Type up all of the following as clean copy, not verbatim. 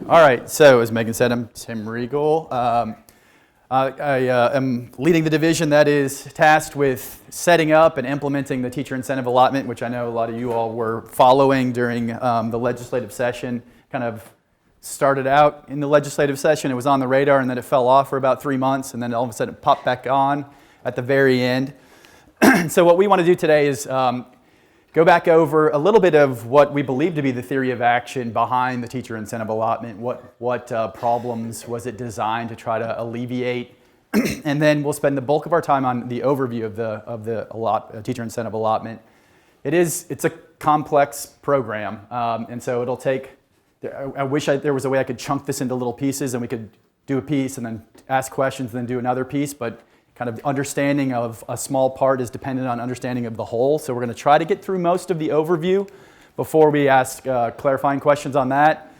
All right, so as Megan said, I'm Tim Regal. I am leading the division that is tasked with setting up and implementing the teacher incentive allotment, which I know a lot of you all were following during the legislative session. Kind of started out in the legislative session, it was on the radar, and then it fell off for about 3 months, and then all of a sudden it popped back on at the very end. So what we want to do today is go back over a little bit of what we believe to be the theory of action behind the teacher incentive allotment. What problems was it designed to try to alleviate? And then we'll spend the bulk of our time on the overview of the teacher incentive allotment. It's a complex program, and so it'll take. I wish there was a way I could chunk this into little pieces, and we could do a piece and then ask questions and then do another piece, but kind of understanding of a small part is dependent on understanding of the whole. So we're going to try to get through most of the overview before we ask clarifying questions on that.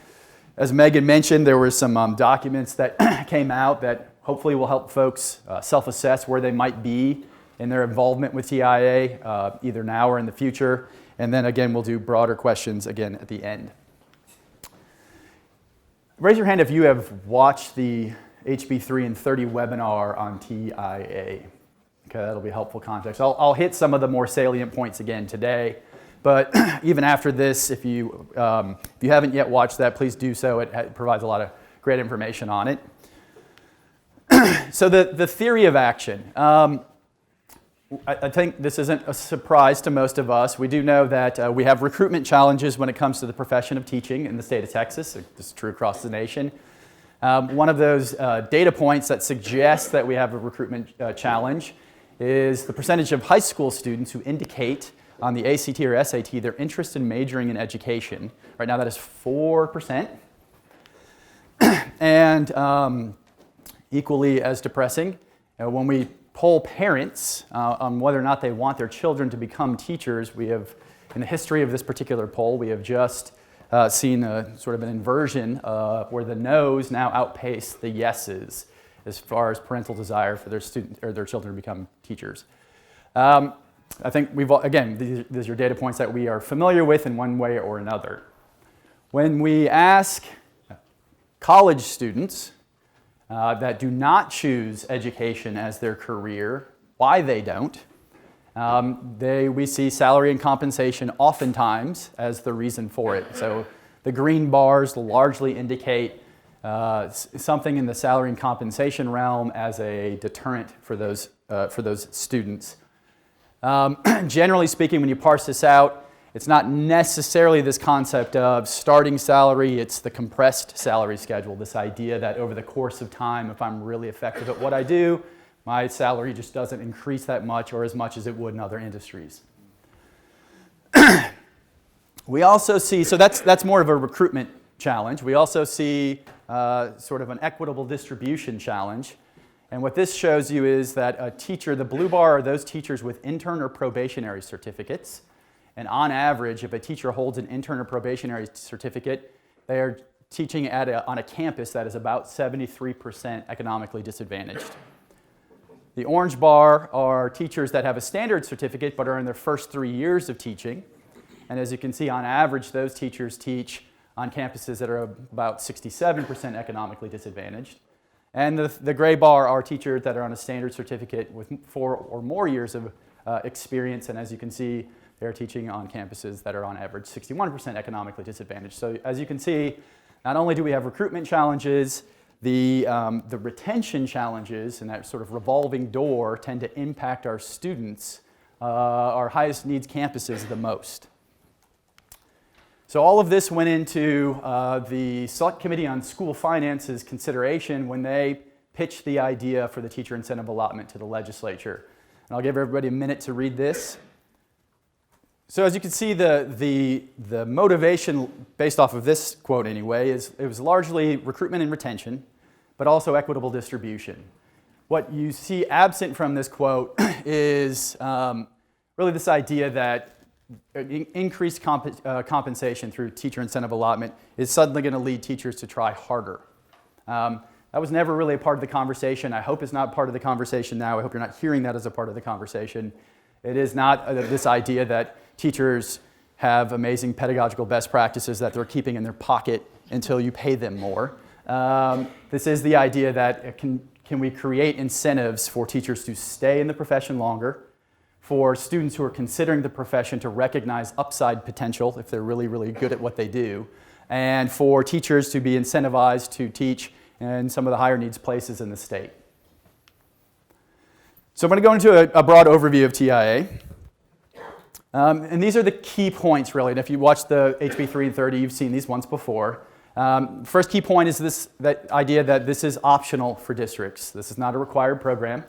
As Megan mentioned, there were some documents that came out that hopefully will help folks self-assess where they might be in their involvement with TIA, either now or in the future. And then again, we'll do broader questions again at the end. Raise your hand if you have watched the HB 3 and 30 webinar on TIA. Okay, that'll be helpful context. I'll hit some of the more salient points again today, but even after this, if you haven't yet watched that, please do so. It provides a lot of great information on it. So the theory of action. I think this isn't a surprise to most of us. We do know that we have recruitment challenges when it comes to the profession of teaching in the state of Texas. This is true across the nation. One of those data points that suggests that we have a recruitment challenge is the percentage of high school students who indicate on the ACT or SAT their interest in majoring in education. Right now that is 4%. And equally as depressing, when we poll parents on whether or not they want their children to become teachers, we have, in the history of this particular poll, we have just seen a sort of an inversion where the no's now outpace the yeses as far as parental desire for their children to become teachers. I think these are data points that we are familiar with in one way or another. When we ask college students that do not choose education as their career, why they don't, we see salary and compensation oftentimes as the reason for it. So the green bars largely indicate something in the salary and compensation realm as a deterrent for those students. Generally speaking, when you parse this out, it's not necessarily this concept of starting salary, it's the compressed salary schedule, this idea that over the course of time, if I'm really effective at what I do, my salary just doesn't increase that much or as much as it would in other industries. We also see, so that's more of a recruitment challenge. We also see sort of an equitable distribution challenge. And what this shows you is that a teacher, the blue bar are those teachers with intern or probationary certificates. And on average, if a teacher holds an intern or probationary certificate, they are teaching on a campus that is about 73% economically disadvantaged. The orange bar are teachers that have a standard certificate but are in their first 3 years of teaching. And as you can see, on average, those teachers teach on campuses that are about 67% economically disadvantaged. And the gray bar are teachers that are on a standard certificate with 4 or more years of experience. And as you can see, they're teaching on campuses that are on average 61% economically disadvantaged. So as you can see, not only do we have recruitment challenges, the retention challenges and that sort of revolving door tend to impact our students, our highest needs campuses the most. So all of this went into the Select Committee on School Finance's consideration when they pitched the idea for the teacher incentive allotment to the legislature. And I'll give everybody a minute to read this. So as you can see, the motivation based off of this quote anyway is it was largely recruitment and retention, but also equitable distribution. What you see absent from this quote is really this idea that increased compensation through teacher incentive allotment is suddenly going to lead teachers to try harder. That was never really a part of the conversation. I hope it's not part of the conversation now. I hope you're not hearing that as a part of the conversation. It is not this idea that teachers have amazing pedagogical best practices that they're keeping in their pocket until you pay them more. This is the idea that can we create incentives for teachers to stay in the profession longer, for students who are considering the profession to recognize upside potential if they're really, really good at what they do, and for teachers to be incentivized to teach in some of the higher needs places in the state. So I'm going to go into a broad overview of TIA. And these are the key points, really. And if you watch the HB 3 and 30, you've seen these once before. First key point is that idea that this is optional for districts. This is not a required program.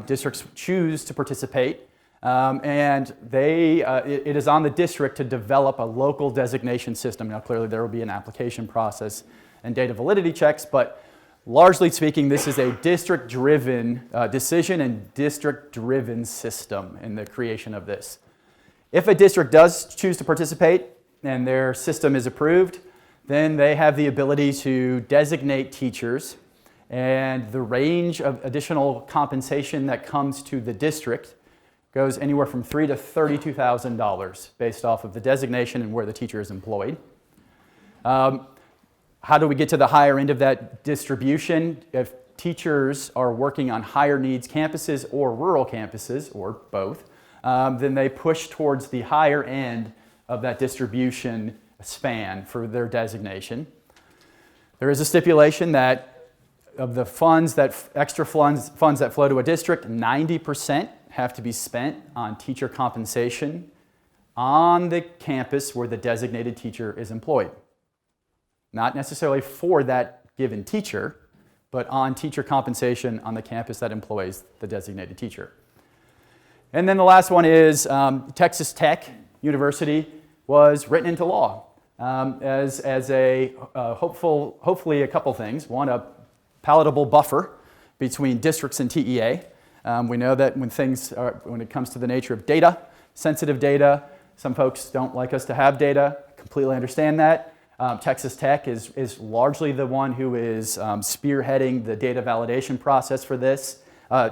Districts choose to participate, and it is on the district to develop a local designation system. Now, clearly, there will be an application process and data validity checks, but largely speaking, this is a district-driven decision and district-driven system in the creation of this. If a district does choose to participate and their system is approved, then they have the ability to designate teachers, and the range of additional compensation that comes to the district goes anywhere from $3,000 to $32,000 based off of the designation and where the teacher is employed. How do we get to the higher end of that distribution? If teachers are working on higher needs campuses or rural campuses, or both, then they push towards the higher end of that distribution span for their designation. There is a stipulation that of the funds extra funds that flow to a district, 90% have to be spent on teacher compensation on the campus where the designated teacher is employed. Not necessarily for that given teacher, but on teacher compensation on the campus that employs the designated teacher. And then the last one is Texas Tech University was written into law as a hopefully a couple things. One, a palatable buffer between districts and TEA. We know that when it comes to the nature of data, sensitive data, some folks don't like us to have data. Completely understand that. Texas Tech is largely the one who is spearheading the data validation process for this.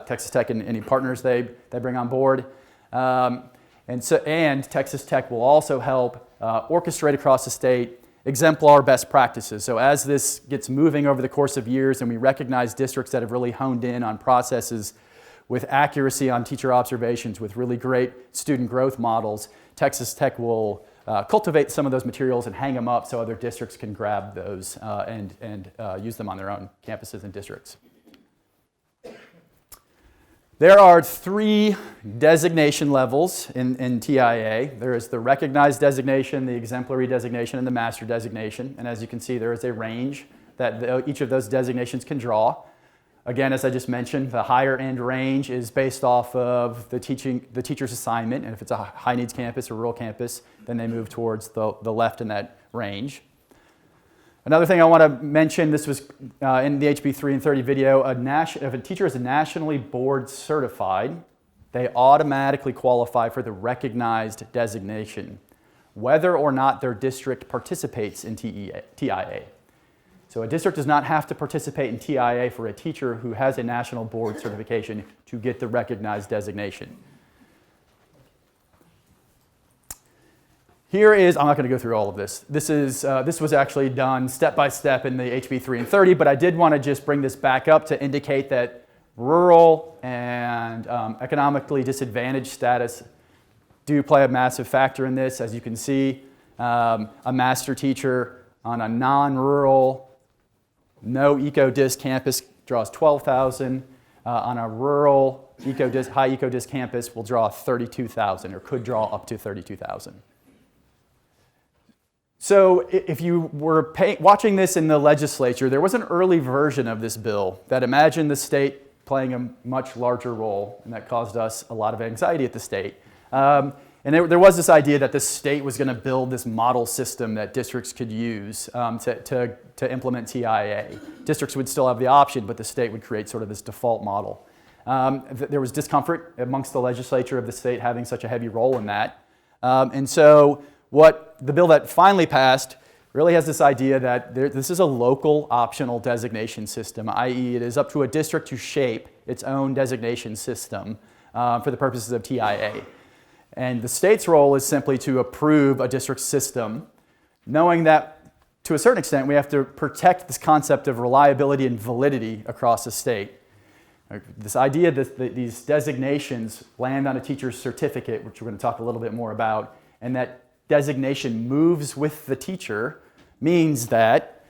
Texas Tech and any partners they bring on board. And Texas Tech will also help orchestrate across the state exemplar best practices. So as this gets moving over the course of years and we recognize districts that have really honed in on processes with accuracy on teacher observations, with really great student growth models, Texas Tech will cultivate some of those materials and hang them up so other districts can grab those and use them on their own campuses and districts. There are 3 designation levels in TIA. There is the recognized designation, the exemplary designation, and the master designation. And as you can see, there is a range that each of those designations can draw. Again, as I just mentioned, the higher end range is based off of the teacher's assignment. And if it's a high needs campus or rural campus, then they move towards the left in that range. Another thing I want to mention, this was in the HB 3 and 30 video, if a teacher is nationally board certified, they automatically qualify for the recognized designation, whether or not their district participates in TIA. So a district does not have to participate in TIA for a teacher who has a national board certification to get the recognized designation. Here is, I'm not going to go through all of this. This was actually done step by step in the HB 3 and 30, but I did want to just bring this back up to indicate that rural and economically disadvantaged status do play a massive factor in this. As you can see, a master teacher on a non-rural, no eco-disc campus draws $12,000. On a rural high eco-disc campus will draw $32,000 or could draw up to $32,000. So if you were watching this in the legislature, there was an early version of this bill that imagined the state playing a much larger role, and that caused us a lot of anxiety at the state. And there was this idea that the state was going to build this model system that districts could use to implement TIA. Districts would still have the option, but the state would create sort of this default model. There was discomfort amongst the legislature of the state having such a heavy role in that. And so what the bill that finally passed really has this idea that this is a local optional designation system, i.e. it is up to a district to shape its own designation system for the purposes of TIA. And the state's role is simply to approve a district system, knowing that to a certain extent we have to protect this concept of reliability and validity across the state. This idea that these designations land on a teacher's certificate, which we're going to talk a little bit more about, and that designation moves with the teacher, means that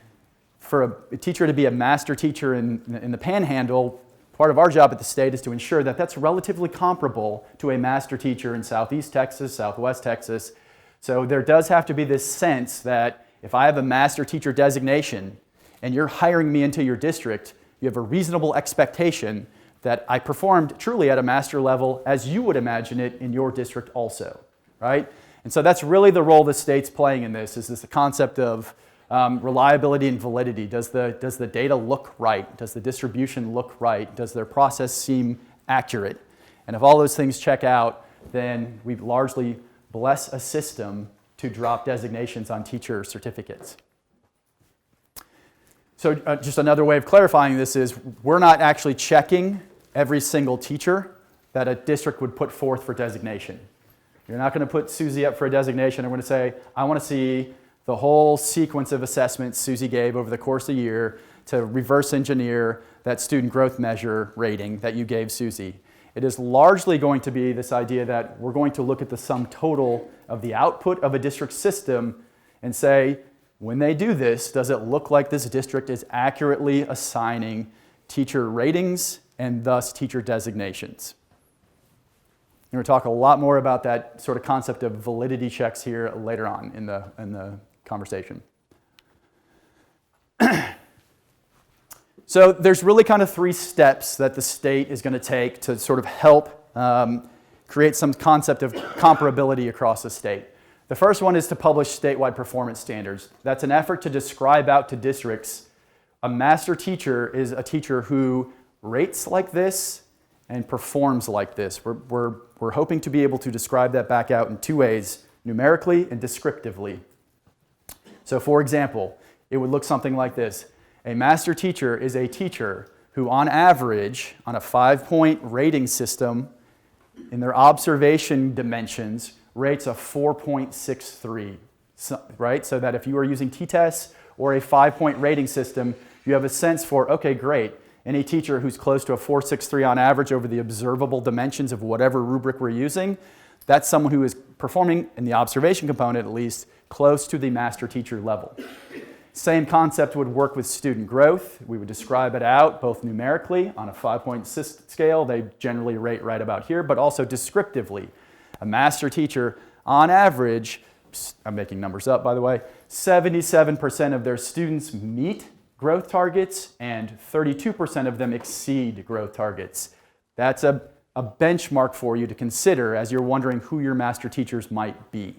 for a teacher to be a master teacher in the Panhandle, part of our job at the state is to ensure that that's relatively comparable to a master teacher in Southeast Texas, Southwest Texas. So there does have to be this sense that if I have a master teacher designation and you're hiring me into your district, you have a reasonable expectation that I performed truly at a master level as you would imagine it in your district also, right? And so that's really the role the state's playing in this, is this concept of reliability and validity. Does the data look right? Does the distribution look right? Does their process seem accurate? And if all those things check out, then we largely bless a system to drop designations on teacher certificates. So just another way of clarifying this is we're not actually checking every single teacher that a district would put forth for designation. You're not going to put Susie up for a designation. I'm going to say, I want to see the whole sequence of assessments Susie gave over the course of the year to reverse engineer that student growth measure rating that you gave Susie. It is largely going to be this idea that we're going to look at the sum total of the output of a district system and say, when they do this, does it look like this district is accurately assigning teacher ratings and thus teacher designations? We're going to talk a lot more about that sort of concept of validity checks here later on in the conversation. So there's really kind of three steps that the state is going to take to sort of help create some concept of comparability across the state. The first one is to publish statewide performance standards. That's an effort to describe out to districts a master teacher is a teacher who rates like this and performs like this. We're hoping to be able to describe that back out in two ways, numerically and descriptively. So for example, it would look something like this. A master teacher is a teacher who on average, on a 5-point rating system, in their observation dimensions, rates a 4.63, right? So that if you are using t-tests or a 5-point rating system, you have a sense for, okay, great. Any teacher who's close to a 4.63 on average over the observable dimensions of whatever rubric we're using, that's someone who is performing, in the observation component at least, close to the master teacher level. Same concept would work with student growth. We would describe it out both numerically on a 5-point scale. They generally rate right about here, but also descriptively. A master teacher, on average, I'm making numbers up by the way, 77% of their students meet growth targets and 32% of them exceed growth targets. That's a benchmark for you to consider as you're wondering who your master teachers might be.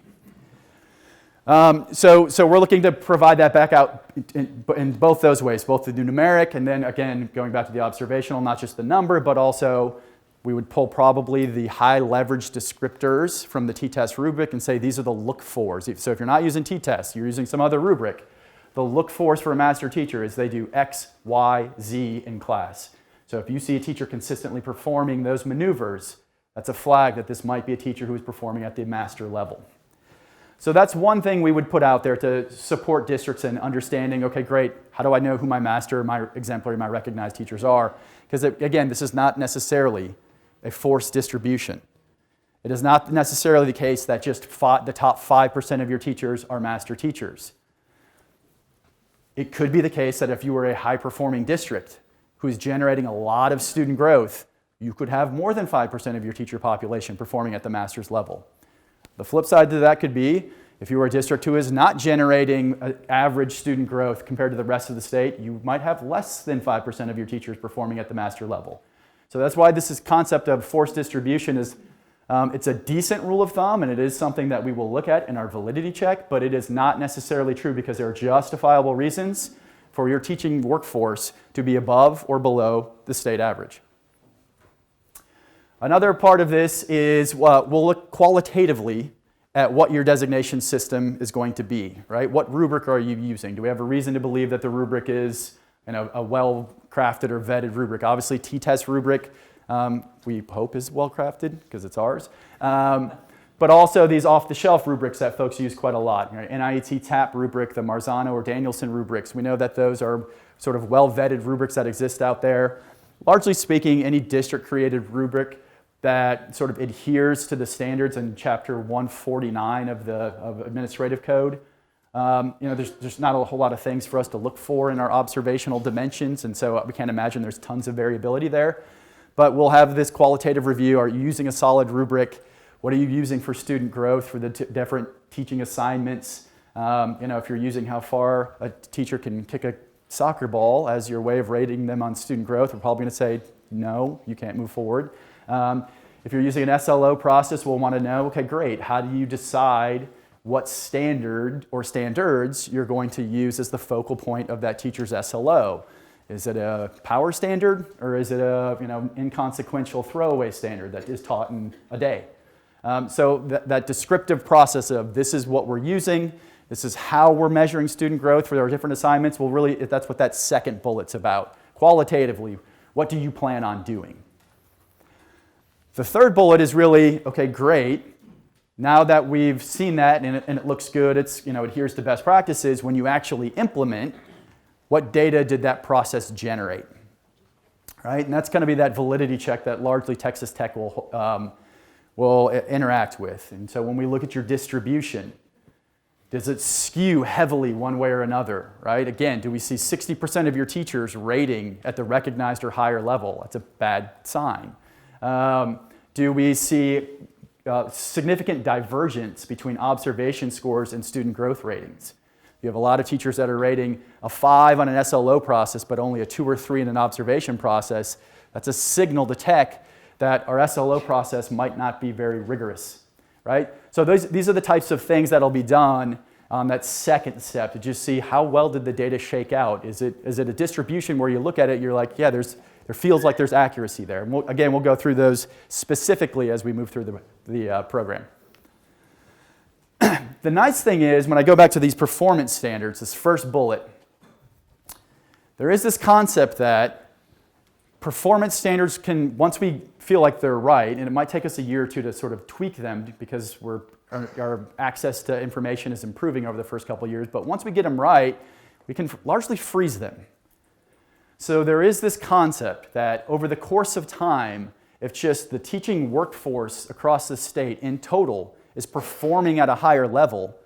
So we're looking to provide that back out in both those ways, both the numeric and then again going back to the observational, not just the number, but also we would pull probably the high leverage descriptors from the t-test rubric and say these are the look-fors. So if you're not using t-test, you're using some other rubric, the look-fors for a master teacher is they do X, Y, Z in class. So if you see a teacher consistently performing those maneuvers, that's a flag that this might be a teacher who is performing at the master level. So that's one thing we would put out there to support districts in understanding, okay, great, how do I know who my master, my exemplary, my recognized teachers are? Because again, this is not necessarily a forced distribution. It is not necessarily the case that just the top 5% of your teachers are master teachers. It could be the case that if you were a high-performing district who's generating a lot of student growth, you could have more than 5% of your teacher population performing at the master's level. The flip side to that could be if you were a district who is not generating average student growth compared to the rest of the state, you might have less than 5% of your teachers performing at the master level. So that's why this concept of forced distribution is it's a decent rule of thumb, and it is something that we will look at in our validity check, but it is not necessarily true because there are justifiable reasons for your teaching workforce to be above or below the state average. Another part of this is we'll look qualitatively at what your designation system is going to be, right? What rubric are you using? Do we have a reason to believe that the rubric is a well-crafted or vetted rubric? Obviously, t-test rubric we hope is well-crafted because it's ours. but also these off-the-shelf rubrics that folks use quite a lot. NIET TAP rubric, the Marzano or Danielson rubrics. We know that those are sort of well-vetted rubrics that exist out there. Largely speaking, any district-created rubric that sort of adheres to the standards in Chapter 149 of Administrative Code. There's not a whole lot of things for us to look for in our observational dimensions, and so we can't imagine there's tons of variability there. But we'll have this qualitative review. Are you using a solid rubric? What are you using for student growth for the different teaching assignments? If you're using how far a teacher can kick a soccer ball as your way of rating them on student growth, we're probably going to say, no, you can't move forward. If you're using an SLO process, we'll want to know, okay, great, how do you decide what standard or standards you're going to use as the focal point of that teacher's SLO? Is it a power standard, or is it a inconsequential throwaway standard that is taught in a day? So that descriptive process of this is what we're using, this is how we're measuring student growth for our different assignments, that's what that second bullet's about. Qualitatively, what do you plan on doing? The third bullet is really, okay, great. Now that we've seen that and it looks good, it adheres to best practices, when you actually implement, what data did that process generate? Right? And that's going to be that validity check that largely Texas Tech will interact with. And so when we look at your distribution, does it skew heavily one way or another? Right? Again, do we see 60% of your teachers rating at the recognized or higher level? That's a bad sign. Do we see significant divergence between observation scores and student growth ratings? You have a lot of teachers that are rating a 5 on an SLO process, but only a 2 or 3 in an observation process. That's a signal to tech that our SLO process might not be very rigorous, right? So these are the types of things that'll be done on that second step to just see how well did the data shake out. Is it a distribution where you look at it, you're like, yeah, there feels like there's accuracy there. And we'll go through those specifically as we move through the program. The nice thing is, when I go back to these performance standards, this first bullet, there is this concept that performance standards can, once we feel like they're right, and it might take us a year or two to sort of tweak them because our access to information is improving over the first couple of years, but once we get them right, we can largely freeze them. So there is this concept that over the course of time, if just the teaching workforce across the state in total is performing at a higher level,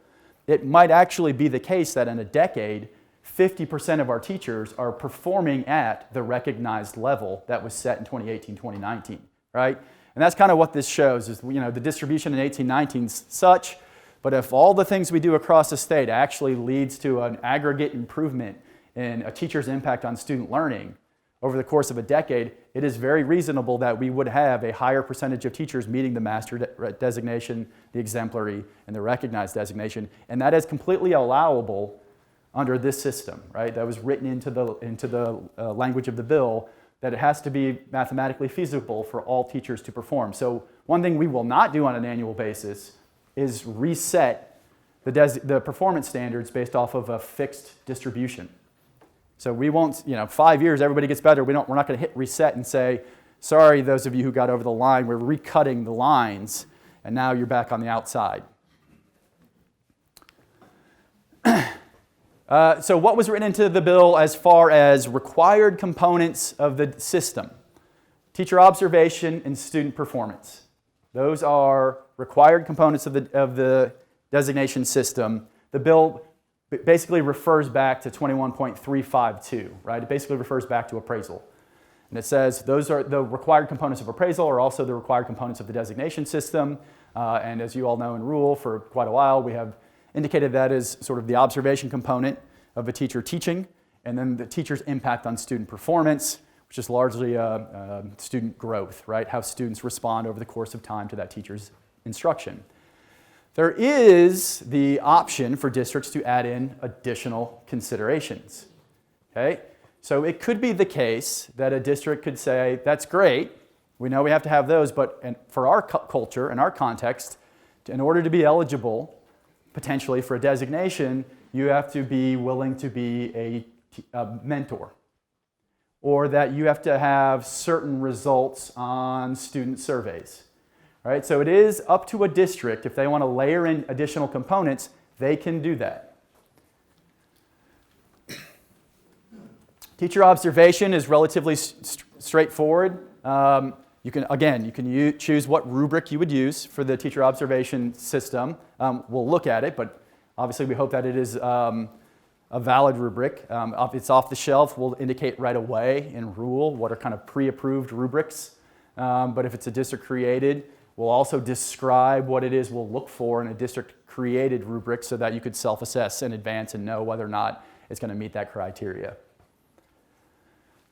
it might actually be the case that in a decade, 50% of our teachers are performing at the recognized level that was set in 2018, 2019, right? And that's kind of what this shows is, the distribution in 1819 is such, but if all the things we do across the state actually leads to an aggregate improvement in a teacher's impact on student learning over the course of a decade, it is very reasonable that we would have a higher percentage of teachers meeting the master designation, the exemplary, and the recognized designation. And that is completely allowable under this system, right? That was written into the language of the bill, that it has to be mathematically feasible for all teachers to perform. So one thing we will not do on an annual basis is reset the performance standards based off of a fixed distribution. So we won't, 5 years, everybody gets better. We're not going to hit reset and say, sorry, those of you who got over the line, we're recutting the lines, and now you're back on the outside. So what was written into the bill as far as required components of the system? Teacher observation and student performance. Those are required components of the designation system. The bill basically refers back to 21.352, right? It basically refers back to appraisal. And it says those are the required components of appraisal are also the required components of the designation system. And as you all know in Rule, for quite a while, we have indicated that as sort of the observation component of a teacher teaching, and then the teacher's impact on student performance, which is largely student growth, right? How students respond over the course of time to that teacher's instruction. There is the option for districts to add in additional considerations, okay? So it could be the case that a district could say, that's great, we know we have to have those, but for our culture and our context, in order to be eligible potentially for a designation, you have to be willing to be a mentor, or that you have to have certain results on student surveys, All right, so it is up to a district. If they want to layer in additional components, they can do that. Teacher observation is relatively straightforward. You can choose what rubric you would use for the teacher observation system. We'll look at it, but obviously we hope that it is a valid rubric. If it's off the shelf, we'll indicate right away in rule what are kind of pre-approved rubrics. But if it's a district created, we'll also describe what it is we'll look for in a district created rubric so that you could self-assess in advance and know whether or not it's going to meet that criteria.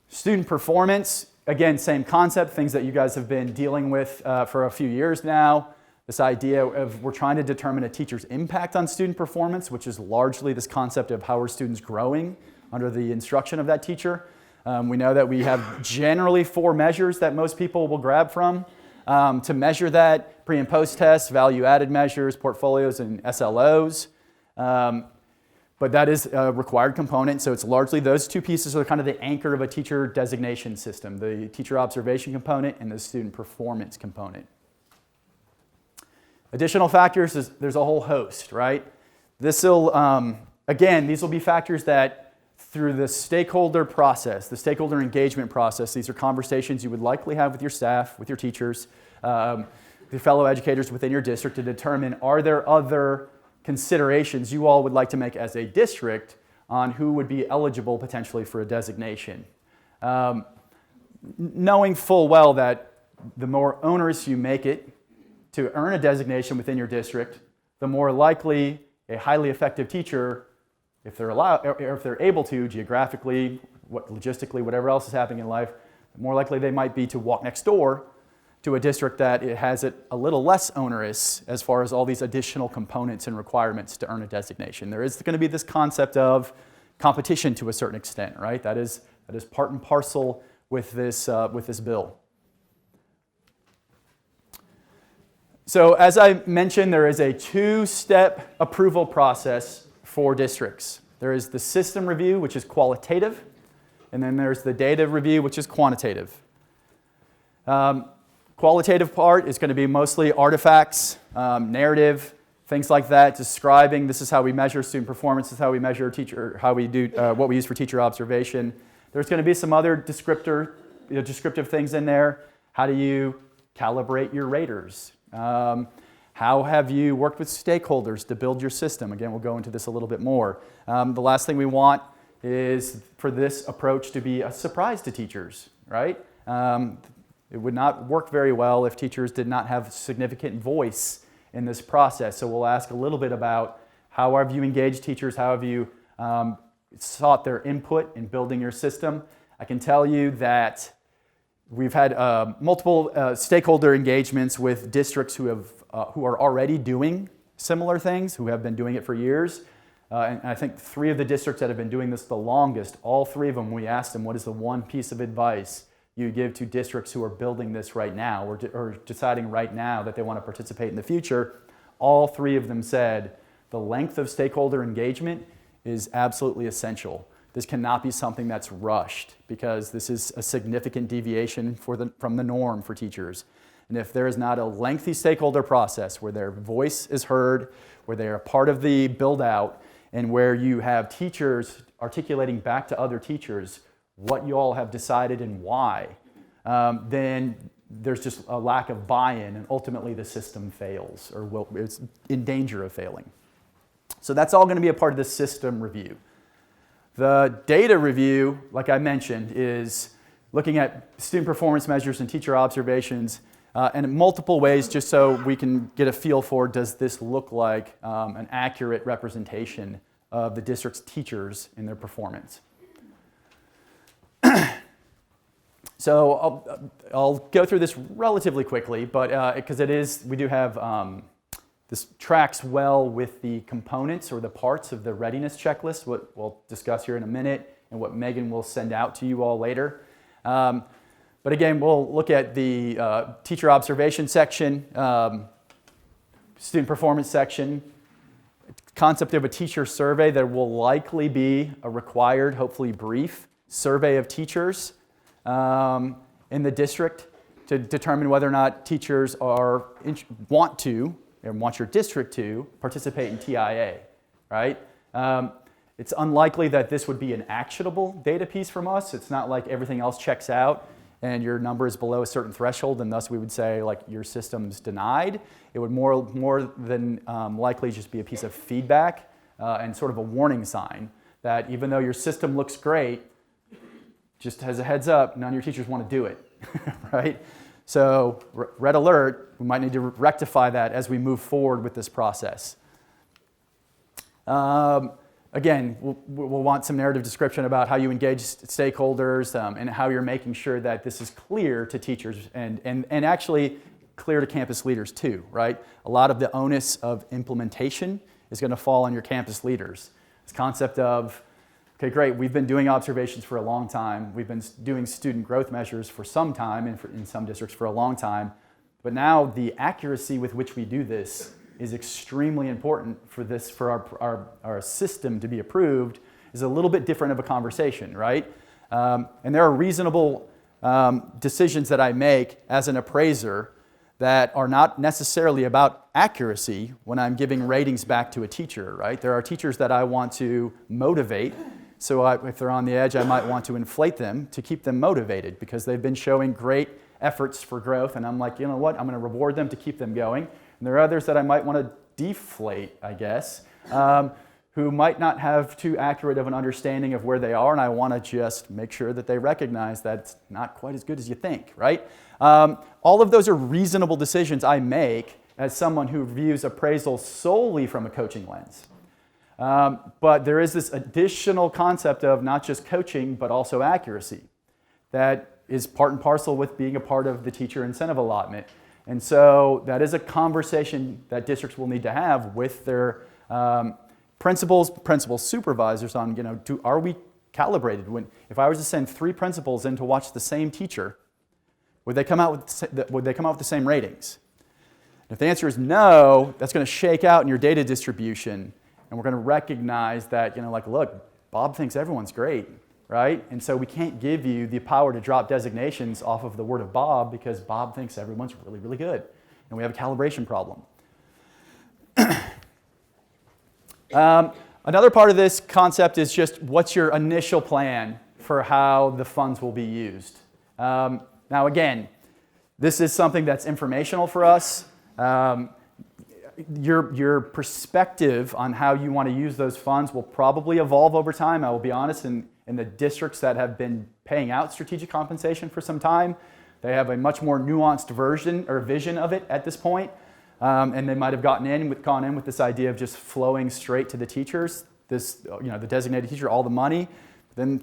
Student performance, again, same concept, things that you guys have been dealing with for a few years now. This idea of we're trying to determine a teacher's impact on student performance, which is largely this concept of how are students growing under the instruction of that teacher. We know that we have generally 4 measures that most people will grab from to measure that: pre and post tests, value-added measures, portfolios, and SLOs. But that is a required component, so it's largely those 2 pieces are kind of the anchor of a teacher designation system, the teacher observation component and the student performance component. Additional factors, there's a whole host, right? These will be factors that through the stakeholder process, the stakeholder engagement process, these are conversations you would likely have with your staff, with your teachers, your fellow educators within your district to determine are there other considerations you all would like to make as a district on who would be eligible potentially for a designation. Knowing full well that the more onerous you make it to earn a designation within your district, the more likely a highly effective teacher, if they're allowed, or if they're able to, geographically, logistically, whatever else is happening in life, the more likely they might be to walk next door to a district that it has it a little less onerous as far as all these additional components and requirements to earn a designation. There is going to be this concept of competition to a certain extent, right? That is part and parcel with this bill. So as I mentioned, there is a 2-step approval process for districts. There is the system review, which is qualitative, and then there's the data review, which is quantitative. Qualitative part is going to be mostly artifacts, narrative, things like that, describing this is how we measure student performance, this is how we measure how we do what we use for teacher observation. There's going to be some other descriptive things in there. How do you calibrate your raters? How have you worked with stakeholders to build your system? Again, we'll go into this a little bit more. The last thing we want is for this approach to be a surprise to teachers, right? It would not work very well if teachers did not have significant voice in this process. So we'll ask a little bit about how have you engaged teachers, how have you sought their input in building your system. I can tell you that we've had multiple stakeholder engagements with districts who are already doing similar things, who have been doing it for years. And I think 3 of the districts that have been doing this the longest, all 3 of them, we asked them what is the one piece of advice you give to districts who are building this right now or deciding right now that they want to participate in the future. All 3 of them said the length of stakeholder engagement is absolutely essential. This cannot be something that's rushed because this is a significant deviation from the norm for teachers. And if there is not a lengthy stakeholder process where their voice is heard, where they are part of the build-out, and where you have teachers articulating back to other teachers what you all have decided and why, then there's just a lack of buy-in, and ultimately the system fails or it's in danger of failing. So that's all going to be a part of the system review. The data review, like I mentioned, is looking at student performance measures and teacher observations and in multiple ways just so we can get a feel for does this look like an accurate representation of the district's teachers in their performance. So I'll go through this relatively quickly, but because we do have, this tracks well with the components or the parts of the readiness checklist, what we'll discuss here in a minute, and what Megan will send out to you all later. But again, we'll look at the teacher observation section, student performance section, concept of a teacher survey. There will likely be a required, hopefully brief, survey of teachers in the district. to determine whether or not teachers want your district to participate in TIA, right? It's unlikely that this would be an actionable data piece from us. It's not like everything else checks out and your number is below a certain threshold, and thus we would say like your system's denied. It would more than likely just be a piece of feedback and sort of a warning sign that even though your system looks great, just as a heads up, none of your teachers want to do it, right? So red alert, we might need to rectify that as we move forward with this process. Again, we'll want some narrative description about how you engage stakeholders and how you're making sure that this is clear to teachers and actually clear to campus leaders too, right? A lot of the onus of implementation is going to fall on your campus leaders. This concept of, okay, great, we've been doing observations for a long time. We've been doing student growth measures for some time, and in some districts for a long time. But now the accuracy with which we do this is extremely important for our system to be approved is a little bit different of a conversation, right? And there are reasonable decisions that I make as an appraiser that are not necessarily about accuracy when I'm giving ratings back to a teacher, right? There are teachers that I want to motivate. So if they're on the edge, I might want to inflate them to keep them motivated because they've been showing great efforts for growth. And I'm like, you know what? I'm going to reward them to keep them going. And there are others that I might want to deflate, I guess, who might not have too accurate of an understanding of where they are. And I want to just make sure that they recognize that it's not quite as good as you think, right? All of those are reasonable decisions I make as someone who views appraisal solely from a coaching lens. But there is this additional concept of not just coaching, but also accuracy that is part and parcel with being a part of the teacher incentive allotment. And so that is a conversation that districts will need to have with their principal supervisors on, you know, are we calibrated? If I was to send 3 principals in to watch the same teacher, would they come out with the same ratings? If the answer is no, that's going to shake out in your data distribution. And we're going to recognize that, you know, like, look, Bob thinks everyone's great, right? And so we can't give you the power to drop designations off of the word of Bob because Bob thinks everyone's really, really good. And we have a calibration problem. Another part of this concept is just what's your initial plan for how the funds will be used. Now, again, this is something that's informational for us. Your perspective on how you want to use those funds will probably evolve over time. I will be honest, in the districts that have been paying out strategic compensation for some time, they have a much more nuanced version or vision of it at this point. And they might have gone in with this idea of just flowing straight to the teachers, the designated teacher, all the money. Then,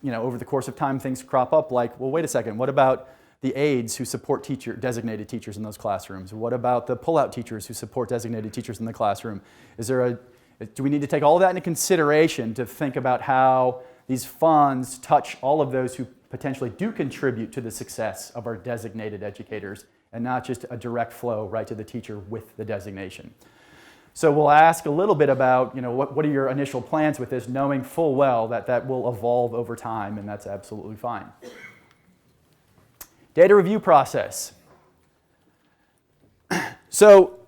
over the course of time, things crop up like, well, wait a second, what about the aides who support designated teachers in those classrooms? What about the pull-out teachers who support designated teachers in the classroom? Do we need to take all of that into consideration to think about how these funds touch all of those who potentially do contribute to the success of our designated educators and not just a direct flow right to the teacher with the designation? So we'll ask a little bit about, what are your initial plans with this, knowing full well that that will evolve over time, and that's absolutely fine. Data review process. So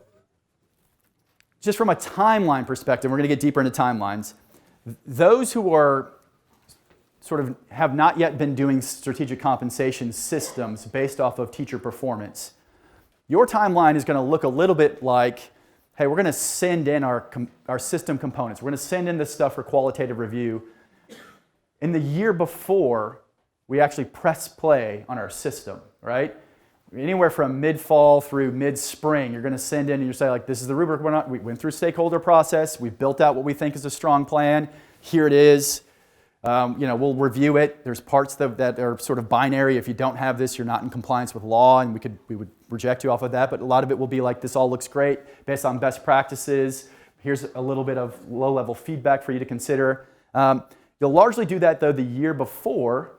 just from a timeline perspective, we're going to get deeper into timelines. Those who are have not yet been doing strategic compensation systems based off of teacher performance, your timeline is going to look a little bit like, hey, we're going to send in our system components. We're going to send in this stuff for qualitative review. In the year before, we actually press play on our system, right? Anywhere from mid-fall through mid-spring, you're going to send in and you say, like, this is the rubric we went through stakeholder process. We've built out what we think is a strong plan. Here it is. We'll review it. There's parts that are sort of binary. If you don't have this, you're not in compliance with law, and we would reject you off of that. But a lot of it will be like, this all looks great based on best practices. Here's a little bit of low-level feedback for you to consider. You'll largely do that, though, the year before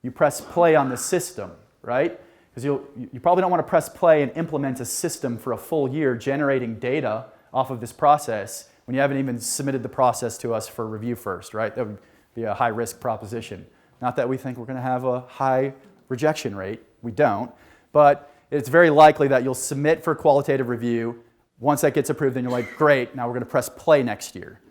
you press play on the system, right? Because you probably don't want to press play and implement a system for a full year generating data off of this process when you haven't even submitted the process to us for review first, right? That would be a high-risk proposition. Not that we think we're going to have a high rejection rate. We don't. but it's very likely that you'll submit for qualitative review. Once that gets approved, then you're like, great, now we're going to press play next year.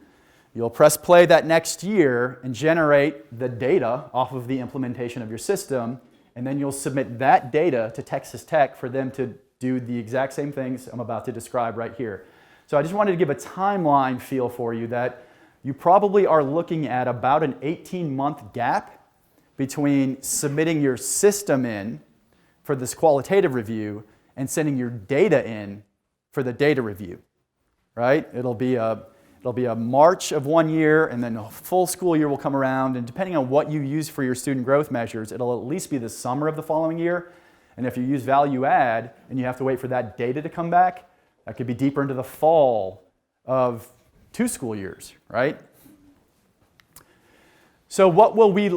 You'll press play that next year and generate the data off of the implementation of your system, and then you'll submit that data to Texas Tech for them to do the exact same things I'm about to describe right here. So I just wanted to give a timeline feel for you that you probably are looking at about an 18-month gap between submitting your system in for this qualitative review and sending your data in for the data review, right? It'll be a March of 1 year, and then a full school year will come around, and depending on what you use for your student growth measures, it'll at least be the summer of the following year. And if you use value add and you have to wait for that data to come back, that could be deeper into the fall of 2 school years, right? So what will we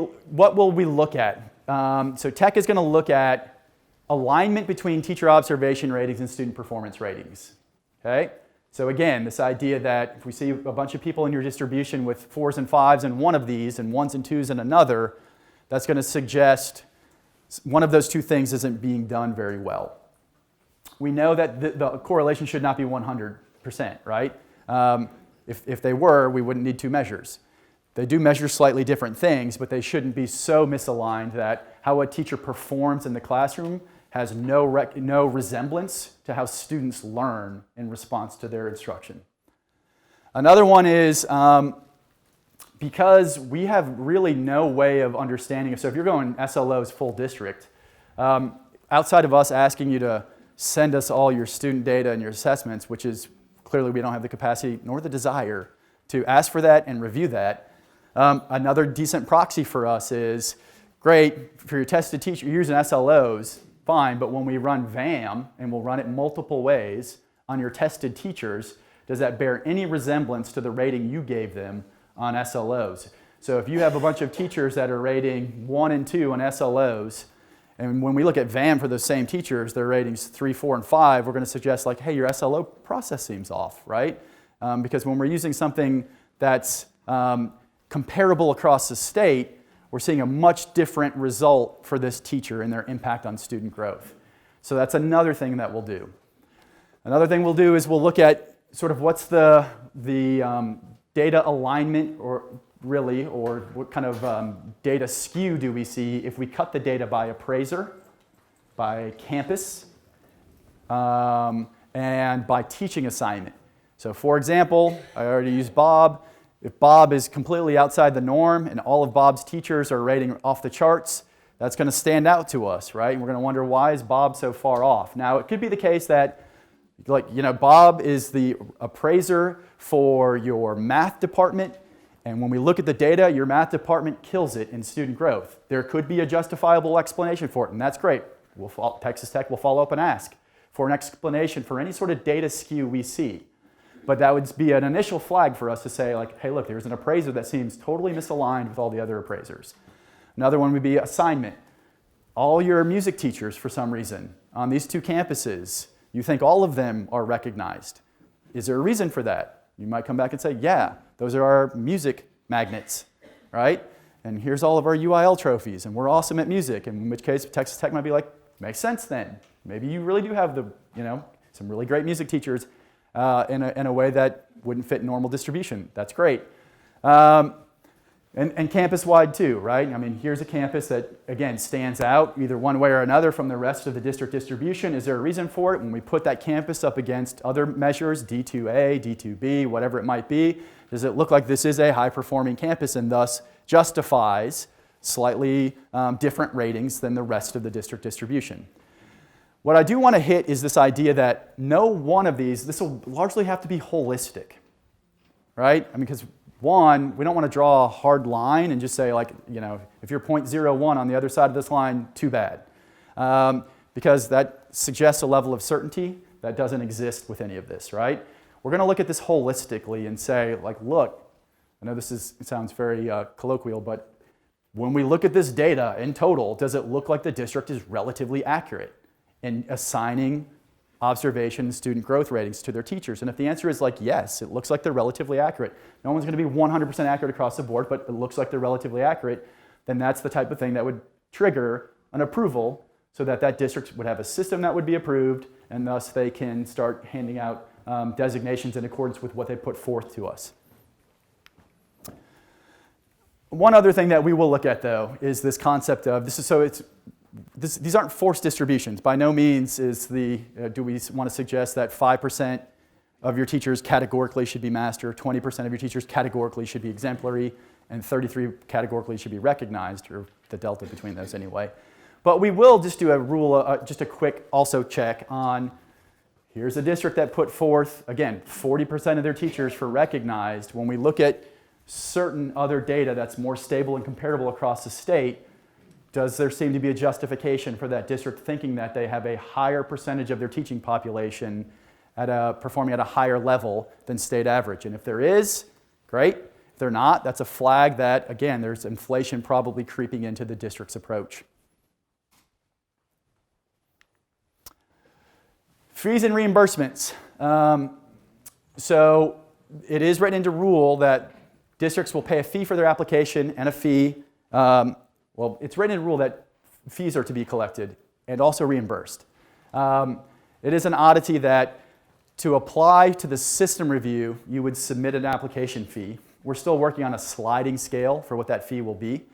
look at? So Tech is going to look at alignment between teacher observation ratings and student performance ratings. Okay? So again, this idea that if we see a bunch of people in your distribution with 4s and 5s in one of these and 1s and 2s in another, that's going to suggest one of those two things isn't being done very well. We know that the correlation should not be 100%, right? If they were, we wouldn't need 2 measures. They do measure slightly different things, but they shouldn't be so misaligned that how a teacher performs in the classroom has no resemblance to how students learn in response to their instruction. Another one is because we have really no way of understanding. So if you're going SLOs full district, outside of us asking you to send us all your student data and your assessments, which is clearly we don't have the capacity nor the desire to ask for that and review that, another decent proxy for us is, great, for your tested teacher, you're using SLOs, fine, but when we run VAM, and we'll run it multiple ways on your tested teachers, does that bear any resemblance to the rating you gave them on SLOs? So if you have a bunch of teachers that are rating 1 and 2 on SLOs, and when we look at VAM for those same teachers, their ratings 3, 4, and 5, we're going to suggest like, hey, your SLO process seems off, right? Because when we're using something that's comparable across the state, we're seeing a much different result for this teacher and their impact on student growth. So that's another thing that we'll do. Another thing we'll do is we'll look at sort of what's the data alignment or what kind of data skew do we see if we cut the data by appraiser, by campus, and by teaching assignment. So for example, I already used Bob. If Bob is completely outside the norm and all of Bob's teachers are rating off the charts, that's going to stand out to us, right? And we're going to wonder, why is Bob so far off? Now, it could be the case that, Bob is the appraiser for your math department, and when we look at the data, your math department kills it in student growth. There could be a justifiable explanation for it, and that's great. Texas Tech will follow up and ask for an explanation for any sort of data skew we see. But that would be an initial flag for us to say, like, hey, look, there's an appraiser that seems totally misaligned with all the other appraisers. Another one would be assignment. All your music teachers, for some reason, on these 2 campuses, you think all of them are recognized. Is there a reason for that? You might come back and say, yeah, those are our music magnets, right? And here's all of our UIL trophies, and we're awesome at music, in which case Texas Tech might be like, makes sense then. Maybe you really do have some really great music teachers in a way that wouldn't fit normal distribution. That's great. And campus-wide too, right? I mean, here's a campus that, again, stands out either one way or another from the rest of the district distribution. Is there a reason for it? When we put that campus up against other measures, D2A, D2B, whatever it might be, does it look like this is a high-performing campus and thus justifies slightly different ratings than the rest of the district distribution? What I do want to hit is this idea that no one of these, this will largely have to be holistic, right? I mean, because one, we don't want to draw a hard line and just say, like, if you're 0.01 on the other side of this line, too bad. Because that suggests a level of certainty that doesn't exist with any of this, right? We're going to look at this holistically and say, like, look, I know it sounds very colloquial, but when we look at this data in total, does it look like the district is relatively accurate in assigning observation and student growth ratings to their teachers? And if the answer is like, yes, it looks like they're relatively accurate. No one's going to be 100% accurate across the board, but it looks like they're relatively accurate, then that's the type of thing that would trigger an approval so that that district would have a system that would be approved, and thus they can start handing out designations in accordance with what they put forth to us. One other thing that we will look at, though, is this concept of these aren't forced distributions. By no means do we want to suggest that 5% of your teachers categorically should be master, 20% of your teachers categorically should be exemplary, and 33 categorically should be recognized, or the delta between those anyway. But we will just do just a quick also check on, here's a district that put forth, again, 40% of their teachers for recognized. When we look at certain other data that's more stable and comparable across the state, does there seem to be a justification for that district thinking that they have a higher percentage of their teaching population performing at a higher level than state average? And if there is, great. If they're not, that's a flag that, again, there's inflation probably creeping into the district's approach. Fees and reimbursements. So it is written into rule that districts will pay a fee for their application and a fee. Well, it's written in rule that fees are to be collected and also reimbursed. It is an oddity that to apply to the system review, you would submit an application fee. We're still working on a sliding scale for what that fee will be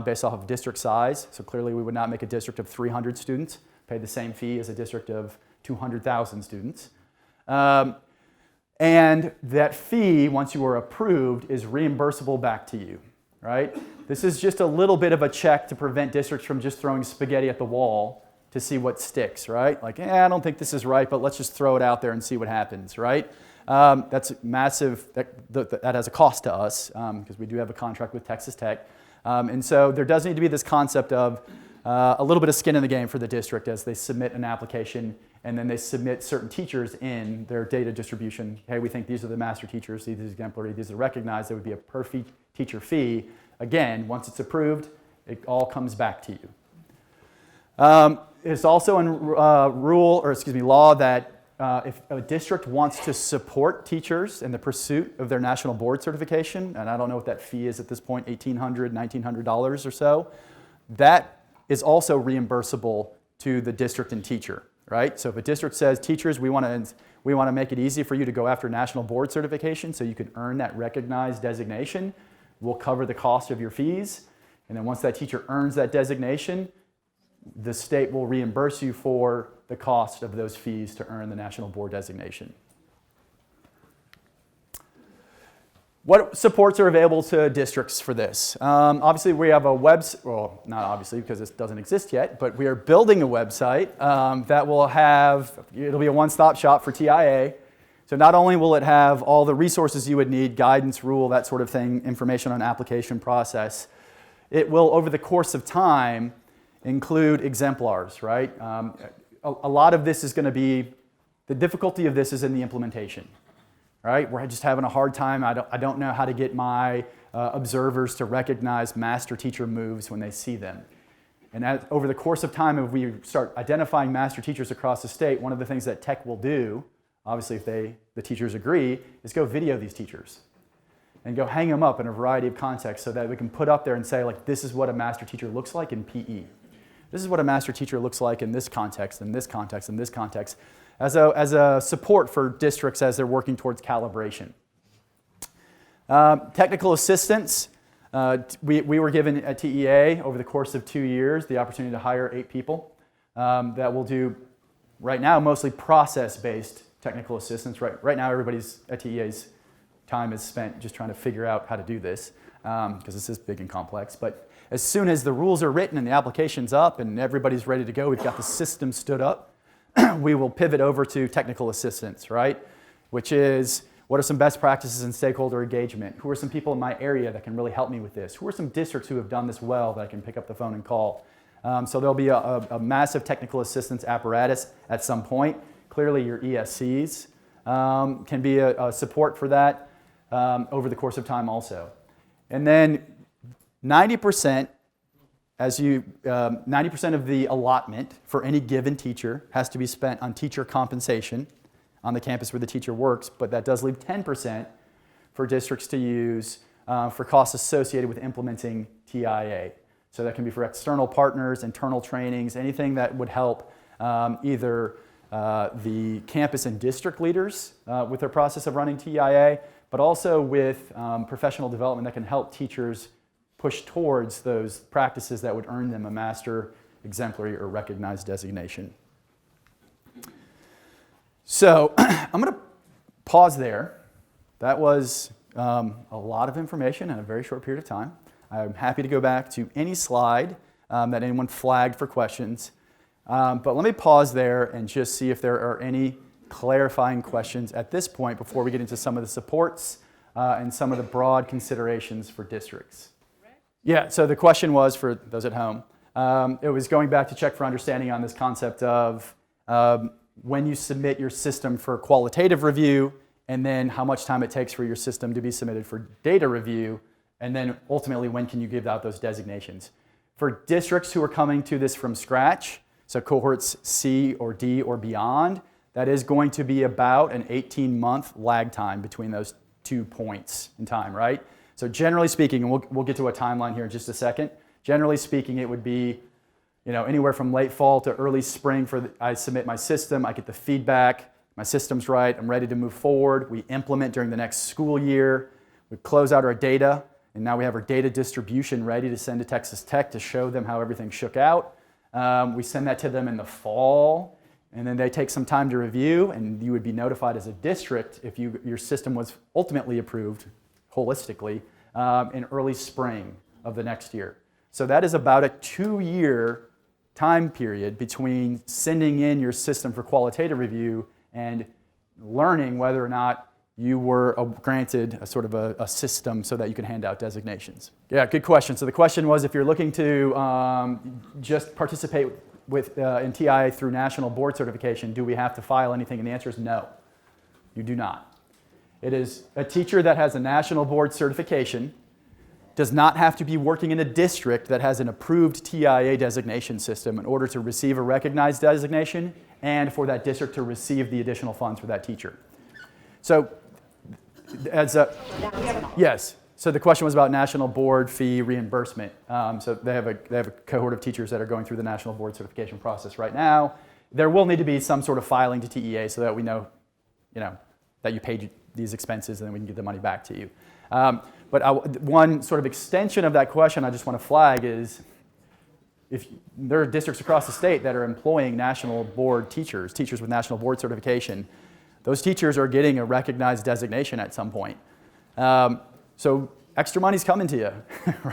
based off of district size. So clearly we would not make a district of 300 students pay the same fee as a district of 200,000 students. And that fee, once you are approved, is reimbursable back to you, right? This is just a little bit of a check to prevent districts from just throwing spaghetti at the wall to see what sticks, right? Like, I don't think this is right, but let's just throw it out there and see what happens, right? That's massive. That has a cost to us because we do have a contract with Texas Tech. And so there does need to be this concept of a little bit of skin in the game for the district as they submit an application and then they submit certain teachers in their data distribution. Hey, we think these are the master teachers, these are exemplary, these are recognized. There would be a per teacher fee. Again, once it's approved, it all comes back to you. It's also in law that if a district wants to support teachers in the pursuit of their national board certification, and I don't know what that fee is at this point, $1,800, $1,900 or so, that is also reimbursable to the district and teacher, right? So if a district says, teachers, we want to make it easy for you to go after national board certification so you can earn that recognized designation, we'll cover the cost of your fees. And then once that teacher earns that designation, the state will reimburse you for the cost of those fees to earn the national board designation. What supports are available to districts for this? Obviously, we have a website, well, not obviously because this doesn't exist yet, but we are building a website that will it'll be a one-stop shop for TIA. So not only will it have all the resources you would need, guidance, rule, that sort of thing, information on application process, it will, over the course of time, include exemplars, right? A lot of this is going to be, the difficulty of this is in the implementation, right? We're just having a hard time. I don't know how to get my observers to recognize master teacher moves when they see them. And over the course of time, if we start identifying master teachers across the state, one of the things that tech will do, obviously if the teachers agree, is go video these teachers and go hang them up in a variety of contexts so that we can put up there and say, like, this is what a master teacher looks like in PE. This is what a master teacher looks like in this context, in this context, in this context, as a support for districts as they're working towards calibration. Technical assistance. We were given at TEA over the course of 2 years the opportunity to hire 8 people that will do, right now, mostly process-based technical assistance. Right now, everybody's at TEA's time is spent just trying to figure out how to do this because this is big and complex. But as soon as the rules are written and the application's up and everybody's ready to go, we've got the system stood up, we will pivot over to technical assistance, right? Which is, what are some best practices in stakeholder engagement? Who are some people in my area that can really help me with this? Who are some districts who have done this well that I can pick up the phone and call? So there'll be a massive technical assistance apparatus at some point. Clearly your ESCs can be a support for that over the course of time also. And then 90% of the allotment for any given teacher has to be spent on teacher compensation on the campus where the teacher works, but that does leave 10% for districts to use for costs associated with implementing TIA. So that can be for external partners, internal trainings, anything that would help either the campus and district leaders with their process of running TIA, but also with professional development that can help teachers push towards those practices that would earn them a master, exemplary, or recognized designation. So I'm going to pause there. That was a lot of information in a very short period of time. I'm happy to go back to any slide that anyone flagged for questions. But let me pause there and just see if there are any clarifying questions at this point before we get into some of the supports and some of the broad considerations for districts. Yeah, so the question was, for those at home, it was going back to check for understanding on this concept of when you submit your system for qualitative review, and then how much time it takes for your system to be submitted for data review, and then ultimately when can you give out those designations. For districts who are coming to this from scratch, so cohorts C or D or beyond, that is going to be about an 18-month lag time between those 2 points in time, right? So generally speaking, and we'll get to a timeline here in just a second, generally speaking it would be anywhere from late fall to early spring I submit my system, I get the feedback, my system's right, I'm ready to move forward, we implement during the next school year, we close out our data, and now we have our data distribution ready to send to Texas Tech to show them how everything shook out. We send that to them in the fall, and then they take some time to review, and you would be notified as a district if your system was ultimately approved holistically in early spring of the next year. So that is about a 2-year time period between sending in your system for qualitative review and learning whether or not you were granted a sort of a system so that you can hand out designations. Yeah, good question. So the question was, if you're looking to just participate in TIA through national board certification, do we have to file anything? And the answer is no, you do not. It is a teacher that has a national board certification does not have to be working in a district that has an approved TIA designation system in order to receive a recognized designation and for that district to receive the additional funds for that teacher. So, yes. So the question was about national board fee reimbursement. So they have a cohort of teachers that are going through the national board certification process right now. There will need to be some sort of filing to TEA so that we know, that you paid these expenses and then we can get the money back to you. But one sort of extension of that question I just want to flag is, if there are districts across the state that are employing national board teachers with national board certification, those teachers are getting a recognized designation at some point. So extra money's coming to you,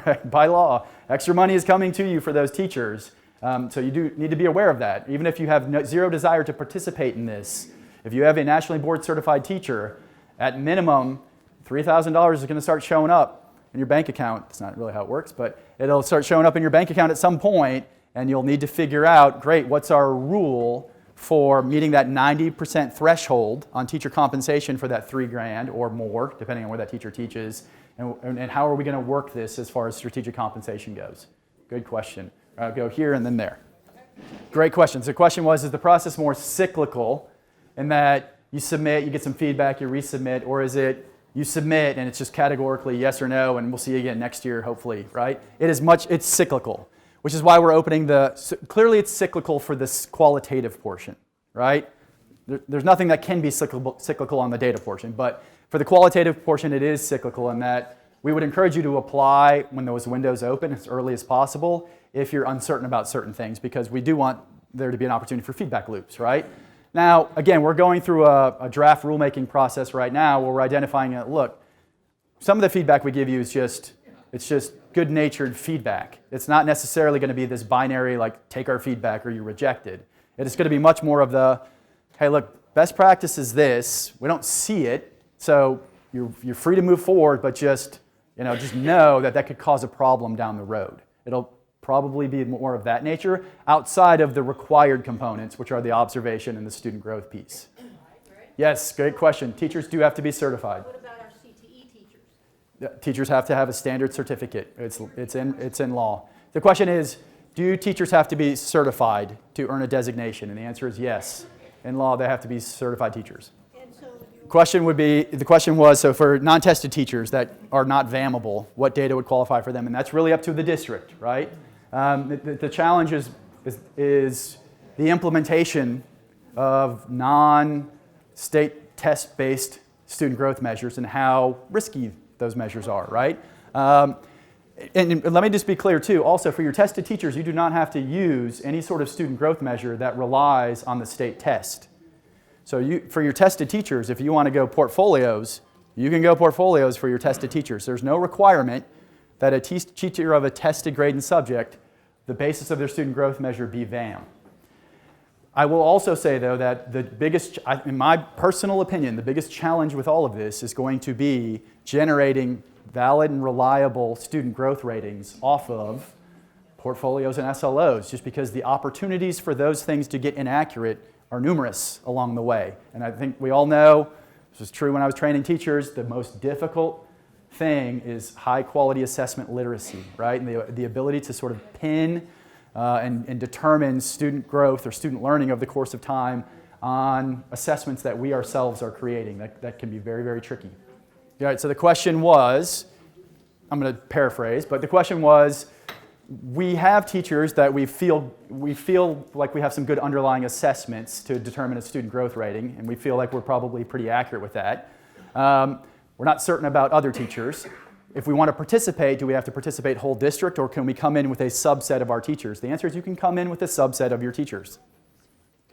right? By law, extra money is coming to you for those teachers. So you do need to be aware of that. Even if you have zero desire to participate in this, if you have a nationally board certified teacher, at minimum, $3,000 is going to start showing up in your bank account. That's not really how it works, but it'll start showing up in your bank account at some point, and you'll need to figure out, great, what's our rule for meeting that 90% threshold on teacher compensation for that $3,000 or more, depending on where that teacher teaches, and how are we going to work this as far as strategic compensation goes? Good question. I'll go here and then there. Great question. So the question was, is the process more cyclical in that you submit, you get some feedback, you resubmit, or is it you submit and it's just categorically yes or no, and we'll see you again next year, hopefully, right? It's cyclical, which is why we're opening clearly it's cyclical for this qualitative portion, right? There's nothing that can be cyclical on the data portion, but for the qualitative portion, it is cyclical in that we would encourage you to apply when those windows open as early as possible if you're uncertain about certain things, because we do want there to be an opportunity for feedback loops, right? Now, again, we're going through a draft rulemaking process right now where we're identifying, look, some of the feedback we give you is just good-natured feedback. It's not necessarily going to be this binary, like, take our feedback or you reject it. It's going to be much more of the, hey, look, best practice is this. We don't see it, so you're free to move forward, but just know that could cause a problem down the road. It'll probably be more of that nature outside of the required components, which are the observation and the student growth piece. Yes, great question. Teachers do have to be certified. What about our CTE teachers? Teachers have to have a standard certificate. It's in law. The question is, do teachers have to be certified to earn a designation? And the answer is yes. In law, they have to be certified teachers. And so The question was, so for non-tested teachers that are not VAMable, what data would qualify for them? And that's really up to the district, right? The challenge is the implementation of non-state test-based student growth measures and how risky those measures are, right? And let me just be clear too, also for your tested teachers, you do not have to use any sort of student growth measure that relies on the state test. So for your tested teachers, if you want to go portfolios, you can go portfolios for your tested teachers. There's no requirement that a teacher of a tested grade and subject, the basis of their student growth measure be VAM. I will also say though that the biggest, in my personal opinion, the biggest challenge with all of this is going to be generating valid and reliable student growth ratings off of portfolios and SLOs, just because the opportunities for those things to get inaccurate are numerous along the way. And I think we all know, this was true when I was training teachers, the most difficult thing is high quality assessment literacy, right? And the ability to sort of pin and determine student growth or student learning over the course of time on assessments that we ourselves are creating. That can be very, very tricky. All right, so the question was, I'm going to paraphrase, but the question was, we have teachers that we feel like we have some good underlying assessments to determine a student growth rating, and we feel like we're probably pretty accurate with that. We're not certain about other teachers. If we want to participate, do we have to participate whole district, or can we come in with a subset of our teachers? The answer is you can come in with a subset of your teachers.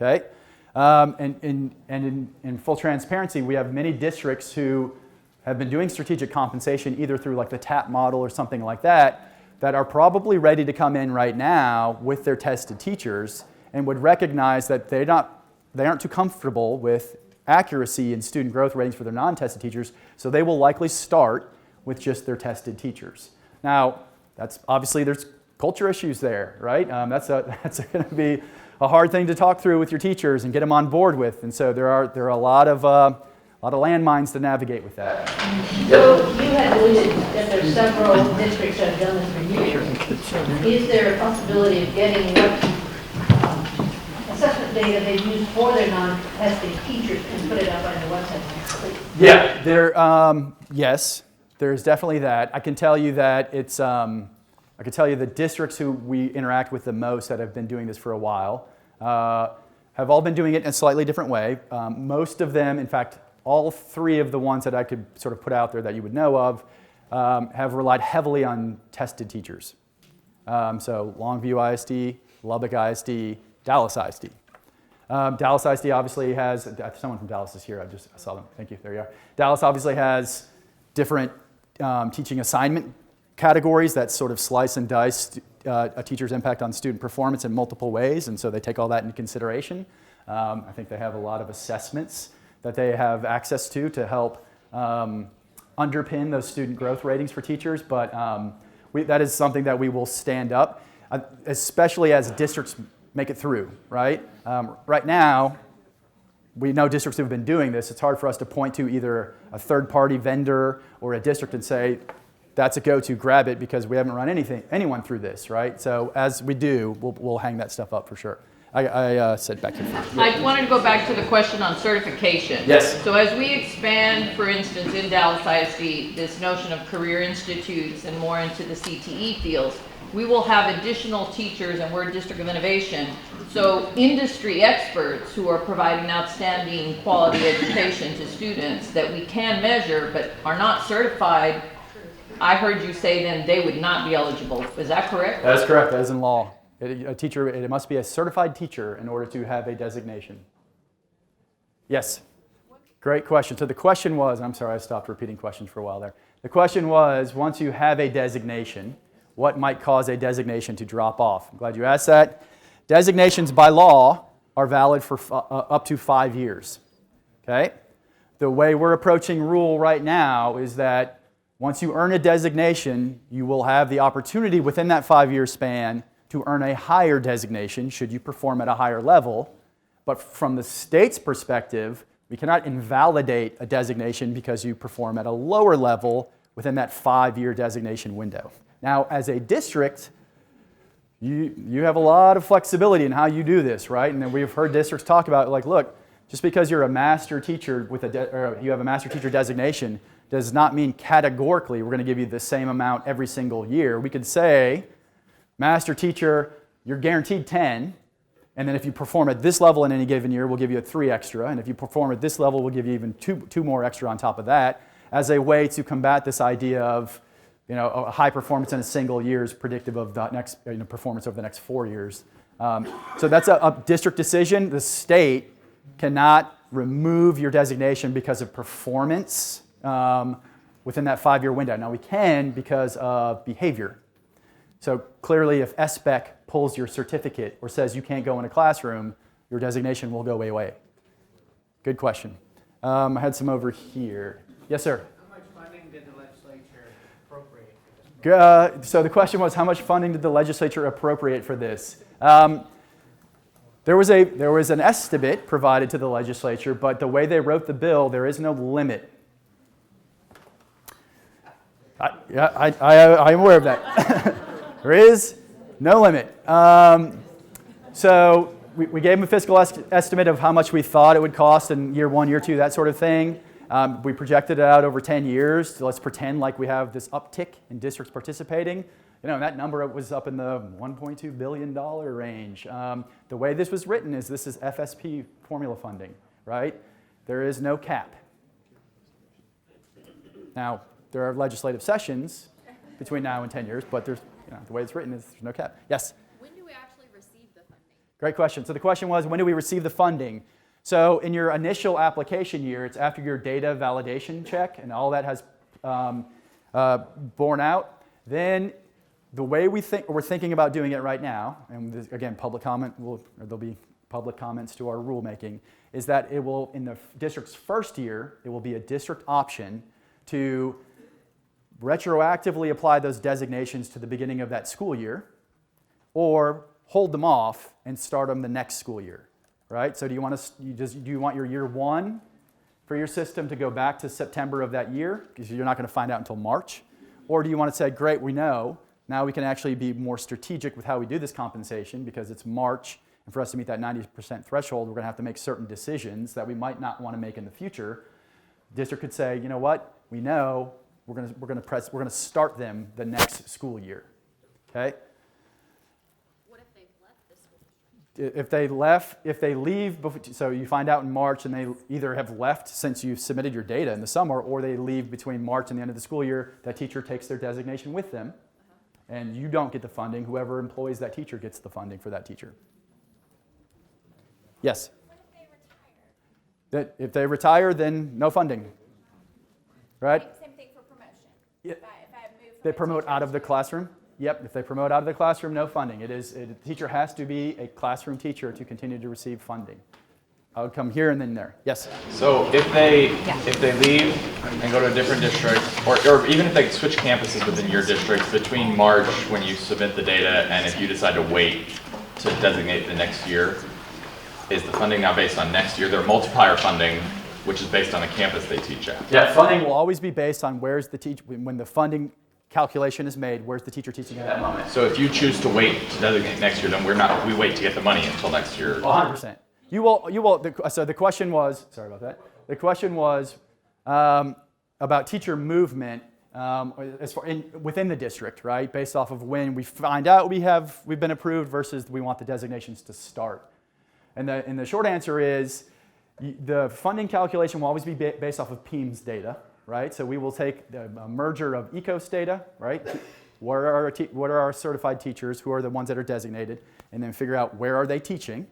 Okay? And in full transparency, we have many districts who have been doing strategic compensation either through like the TAP model or something like that, that are probably ready to come in right now with their tested teachers and would recognize that they aren't too comfortable with accuracy in student growth ratings for their non-tested teachers, so they will likely start with just their tested teachers. Now, that's obviously there's culture issues there, right? That's going to be a hard thing to talk through with your teachers and get them on board with, and so there are a lot of landmines to navigate with that. So you had alluded that there's several districts that have done this for years. Is there a possibility of getting what assessment data they use for their non-testing teachers and put it up on the website? Yeah, yes, there's definitely that. I can tell you that I can tell you the districts who we interact with the most that have been doing this for a while have all been doing it in a slightly different way. Most of them, in fact, all three of the ones that I could sort of put out there that you would know of have relied heavily on tested teachers. So Longview ISD, Lubbock ISD, Dallas ISD. Dallas ISD obviously has, someone from Dallas is here, I saw them, thank you, there you are. Dallas obviously has different teaching assignment categories that sort of slice and dice a teacher's impact on student performance in multiple ways, and so they take all that into consideration. I think they have a lot of assessments that they have access to help underpin those student growth ratings for teachers, but that is something that we will stand up, especially as districts make it through, right? Right now, we know districts who have been doing this. It's hard for us to point to either a third-party vendor or a district and say, that's a go-to, grab it, because we haven't run anyone through this, right? So as we do, we'll hang that stuff up for sure. I said back here. I wanted to go back to the question on certification. Yes. So as we expand, for instance, in Dallas ISD, this notion of career institutes and more into the CTE fields, we will have additional teachers, and we're a district of innovation, so industry experts who are providing outstanding quality education to students that we can measure but are not certified. I heard you say then they would not be eligible. Is that correct? That is correct. That is in law. It must be a certified teacher in order to have a designation. Yes. Great question. So the question was, I'm sorry, I stopped repeating questions for a while there. The question was, once you have a designation, what might cause a designation to drop off? I'm glad you asked that. Designations by law are valid for up to 5 years. Okay? The way we're approaching rule right now is that once you earn a designation, you will have the opportunity within that 5-year span to earn a higher designation should you perform at a higher level. But from the state's perspective, we cannot invalidate a designation because you perform at a lower level within that 5-year designation window. Now, as a district, you have a lot of flexibility in how you do this, right? And then we've heard districts talk about, like, look, just because you're a master teacher with or you have a master teacher designation does not mean categorically we're going to give you the same amount every single year. We could say, Master teacher, you're guaranteed 10, and then if you perform at this level in any given year, we'll give you a 3 extra, and if you perform at this level, we'll give you even two more extra on top of that, as a way to combat this idea of a high performance in a single year is predictive of the next performance over the next 4 years. So that's a district decision. The state cannot remove your designation because of performance within that 5-year window. Now we can because of behavior. So clearly if SBEC pulls your certificate or says you can't go in a classroom, your designation will go away. Good question. I had some over here. Yes, sir? How much funding did the legislature appropriate for this? So the question was, how much funding did the legislature appropriate for this? There was an estimate provided to the legislature, but the way they wrote the bill, there is no limit. I'm aware of that. There is no limit. So we gave them a fiscal estimate of how much we thought it would cost in year 1, year 2, that sort of thing. We projected it out over 10 years. So let's pretend like we have this uptick in districts participating. That number was up in the $1.2 billion range. The way this was written is this is FSP formula funding, right? There is no cap. Now, there are legislative sessions between now and 10 years, but there's, the way it's written is there's no cap. Yes? When do we actually receive the funding? Great question. So the question was, when do we receive the funding? So in your initial application year, it's after your data validation check and all that has borne out. Then the way we're thinking about doing it right now, and this, again, public comment, there'll be public comments to our rulemaking, is that it will, in the district's first year, it will be a district option to retroactively apply those designations to the beginning of that school year, or hold them off and start them the next school year, right? So do you want your year 1 for your system to go back to September of that year, because you're not going to find out until March? Or do you want to say, great, we know, now we can actually be more strategic with how we do this compensation because it's March, and for us to meet that 90% threshold, we're going to have to make certain decisions that we might not want to make in the future. The district could say, you know what, we know we're going to start them the next school year. Okay? What if they've left this school district? If they leave, so you find out in March and they either have left since you submitted your data in the summer, or they leave between March and the end of the school year, that teacher takes their designation with them, and you don't get the funding. Whoever employs that teacher gets the funding for that teacher. Yes? What if they retire? If they retire, then no funding. Right? Same thing for promotion. Yeah. If I move from They a promote teacher out of the to- classroom? Yep, if they promote out of the classroom, no funding. The teacher has to be a classroom teacher to continue to receive funding. I would come here and then there. Yes? So if they leave and go to a different district, or even if they switch campuses within your district between March when you submit the data and if you decide to wait to designate the next year, is the funding now based on next year? Their multiplier funding, which is based on the campus they teach at. Yeah, funding will always be based on where's the teacher, when the funding calculation is made, where's the teacher teaching at that moment. So if you choose to wait to designate next year, then we wait to get the money until next year. 100%. You will, so the question was, sorry about that. The question was about teacher movement within the district, right? Based off of when we find out we've been approved versus we want the designations to start. And the short answer is the funding calculation will always be based off of PEIMS data, right? So we will take a merger of ECOS data, right? What are our certified teachers? Who are the ones that are designated? And then figure out where are they teaching?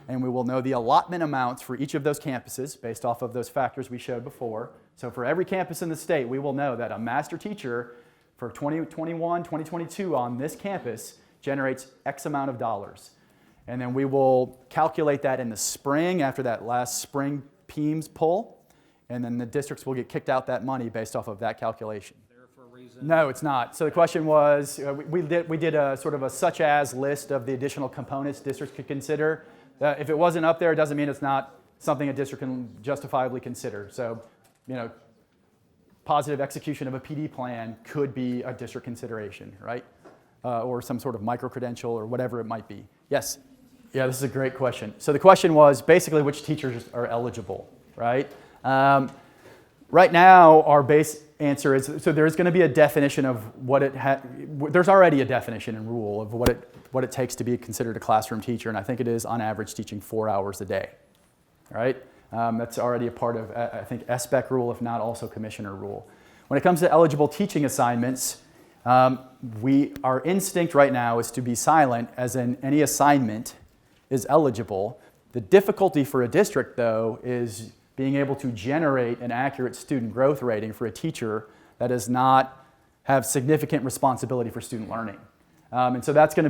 And we will know the allotment amounts for each of those campuses based off of those factors we showed before. So for every campus in the state, we will know that a master teacher for 2021, 2022 on this campus generates X amount of dollars. And then we will calculate that in the spring after that last spring PEIMS pull. And then the districts will get kicked out that money based off of that calculation. There for a reason? No, it's not. So the question was, we did a sort of a such as list of the additional components districts could consider. If it wasn't up there, it doesn't mean it's not something a district can justifiably consider. So, positive execution of a PD plan could be a district consideration, right? Or some sort of micro-credential or whatever it might be. Yes? Yeah, this is a great question. So the question was basically which teachers are eligible, right? Right now, our base answer is, so there's going to be a definition of what there's already a definition and rule of what it takes to be considered a classroom teacher, and I think it is on average teaching 4 hours a day, right? That's already a part of, I think, SBEC rule, if not also commissioner rule. When it comes to eligible teaching assignments, our instinct right now is to be silent, as in any assignment is eligible. The difficulty for a district, though, is being able to generate an accurate student growth rating for a teacher that does not have significant responsibility for student learning. And so that's going to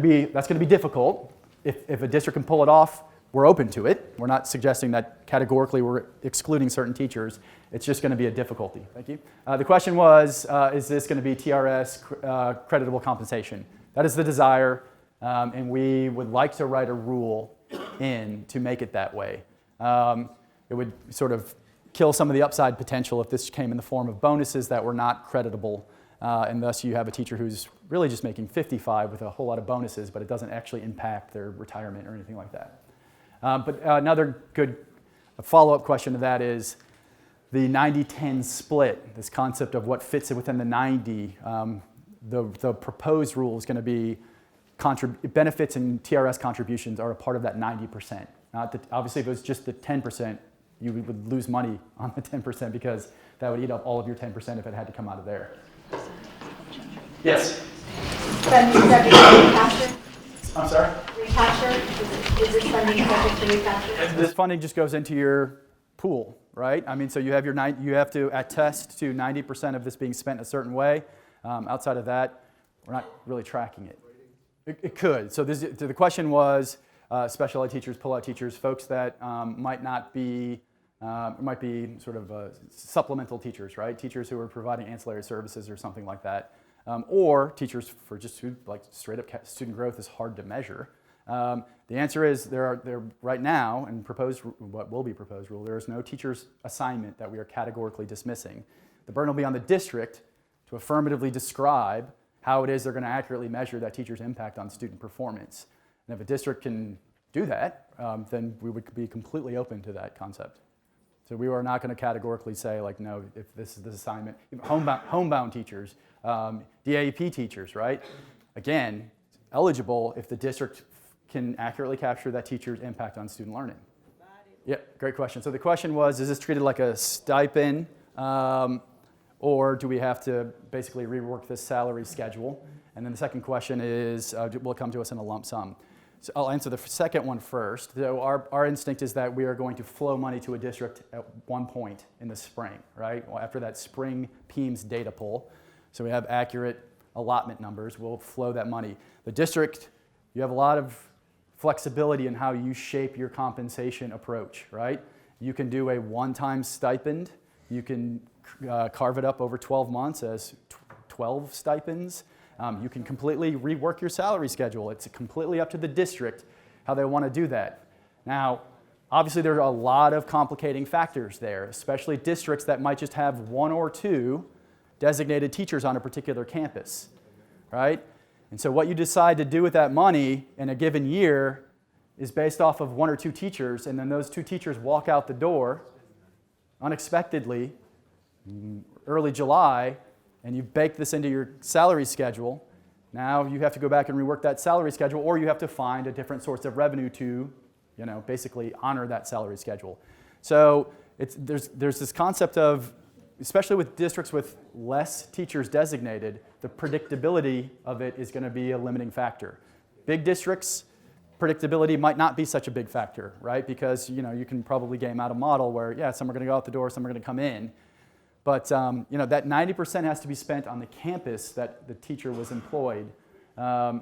be difficult. If a district can pull it off, we're open to it. We're not suggesting that categorically we're excluding certain teachers. It's just going to be a difficulty. Thank you. The question was, is this going to be TRS creditable compensation? That is the desire, and we would like to write a rule in to make it that way. It would sort of kill some of the upside potential if this came in the form of bonuses that were not creditable, and thus you have a teacher who's really just making 55 with a whole lot of bonuses, but it doesn't actually impact their retirement or anything like that. But another good follow-up question to that is the 90-10 split, this concept of what fits within the 90. The proposed rule is going to be benefits and TRS contributions are a part of that 90%. Not that, obviously, if it was just the 10%, you would lose money on the 10% because that would eat up all of your 10% if it had to come out of there. Yes? Is that recapture? I'm sorry? Recapture? Is this funding subject to recapture? This funding just goes into your pool, right? I mean, so you have you have to attest to 90% of this being spent a certain way. Outside of that, we're not really tracking it. It could. So the question was special ed teachers, pull-out teachers, folks that might be sort of supplemental teachers, right? Teachers who are providing ancillary services or something like that. Or teachers for just who, like, straight up student growth is hard to measure. The answer is there right now, and what will be proposed rule, there is no teacher's assignment that we are categorically dismissing. The burden will be on the district to affirmatively describe how it is they're going to accurately measure that teacher's impact on student performance. And if a district can do that, then we would be completely open to that concept. So we are not going to categorically say, like, no, if this is the assignment, homebound teachers, DAEP teachers, right? Again, eligible if the district can accurately capture that teacher's impact on student learning. Yeah, great question. So the question was, is this treated like a stipend, or do we have to basically rework this salary schedule? And then the second question is, will it come to us in a lump sum? So I'll answer the second one first. So our instinct is that we are going to flow money to a district at one point in the spring, right? Well, after that spring PEMS data pull, so we have accurate allotment numbers, we'll flow that money. The district, you have a lot of flexibility in how you shape your compensation approach, right? You can do a one-time stipend. You can carve it up over 12 months as 12 stipends. You can completely rework your salary schedule. It's completely up to the district how they want to do that. Now, obviously there are a lot of complicating factors there, especially districts that might just have one or two designated teachers on a particular campus, right? And so what you decide to do with that money in a given year is based off of one or two teachers, and then those two teachers walk out the door unexpectedly early July, and you bake this into your salary schedule. Now you have to go back and rework that salary schedule, or you have to find a different source of revenue to, basically honor that salary schedule. So there's this concept of, especially with districts with less teachers designated, the predictability of it is going to be a limiting factor. Big districts, predictability might not be such a big factor, right? Because you can probably game out a model where, yeah, some are going to go out the door, some are going to come in. But that 90% has to be spent on the campus that the teacher was employed. And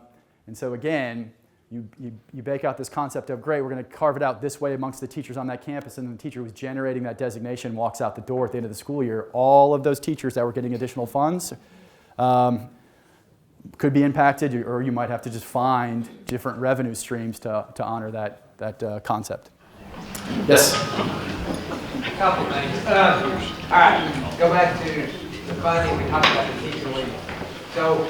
so again, you bake out this concept of, great, we're going to carve it out this way amongst the teachers on that campus, and the teacher who's generating that designation walks out the door at the end of the school year. All of those teachers that were getting additional funds could be impacted, or you might have to just find different revenue streams to honor that concept. Yes? A couple things. All right, go back to the funding. We talked about the teacher leave. So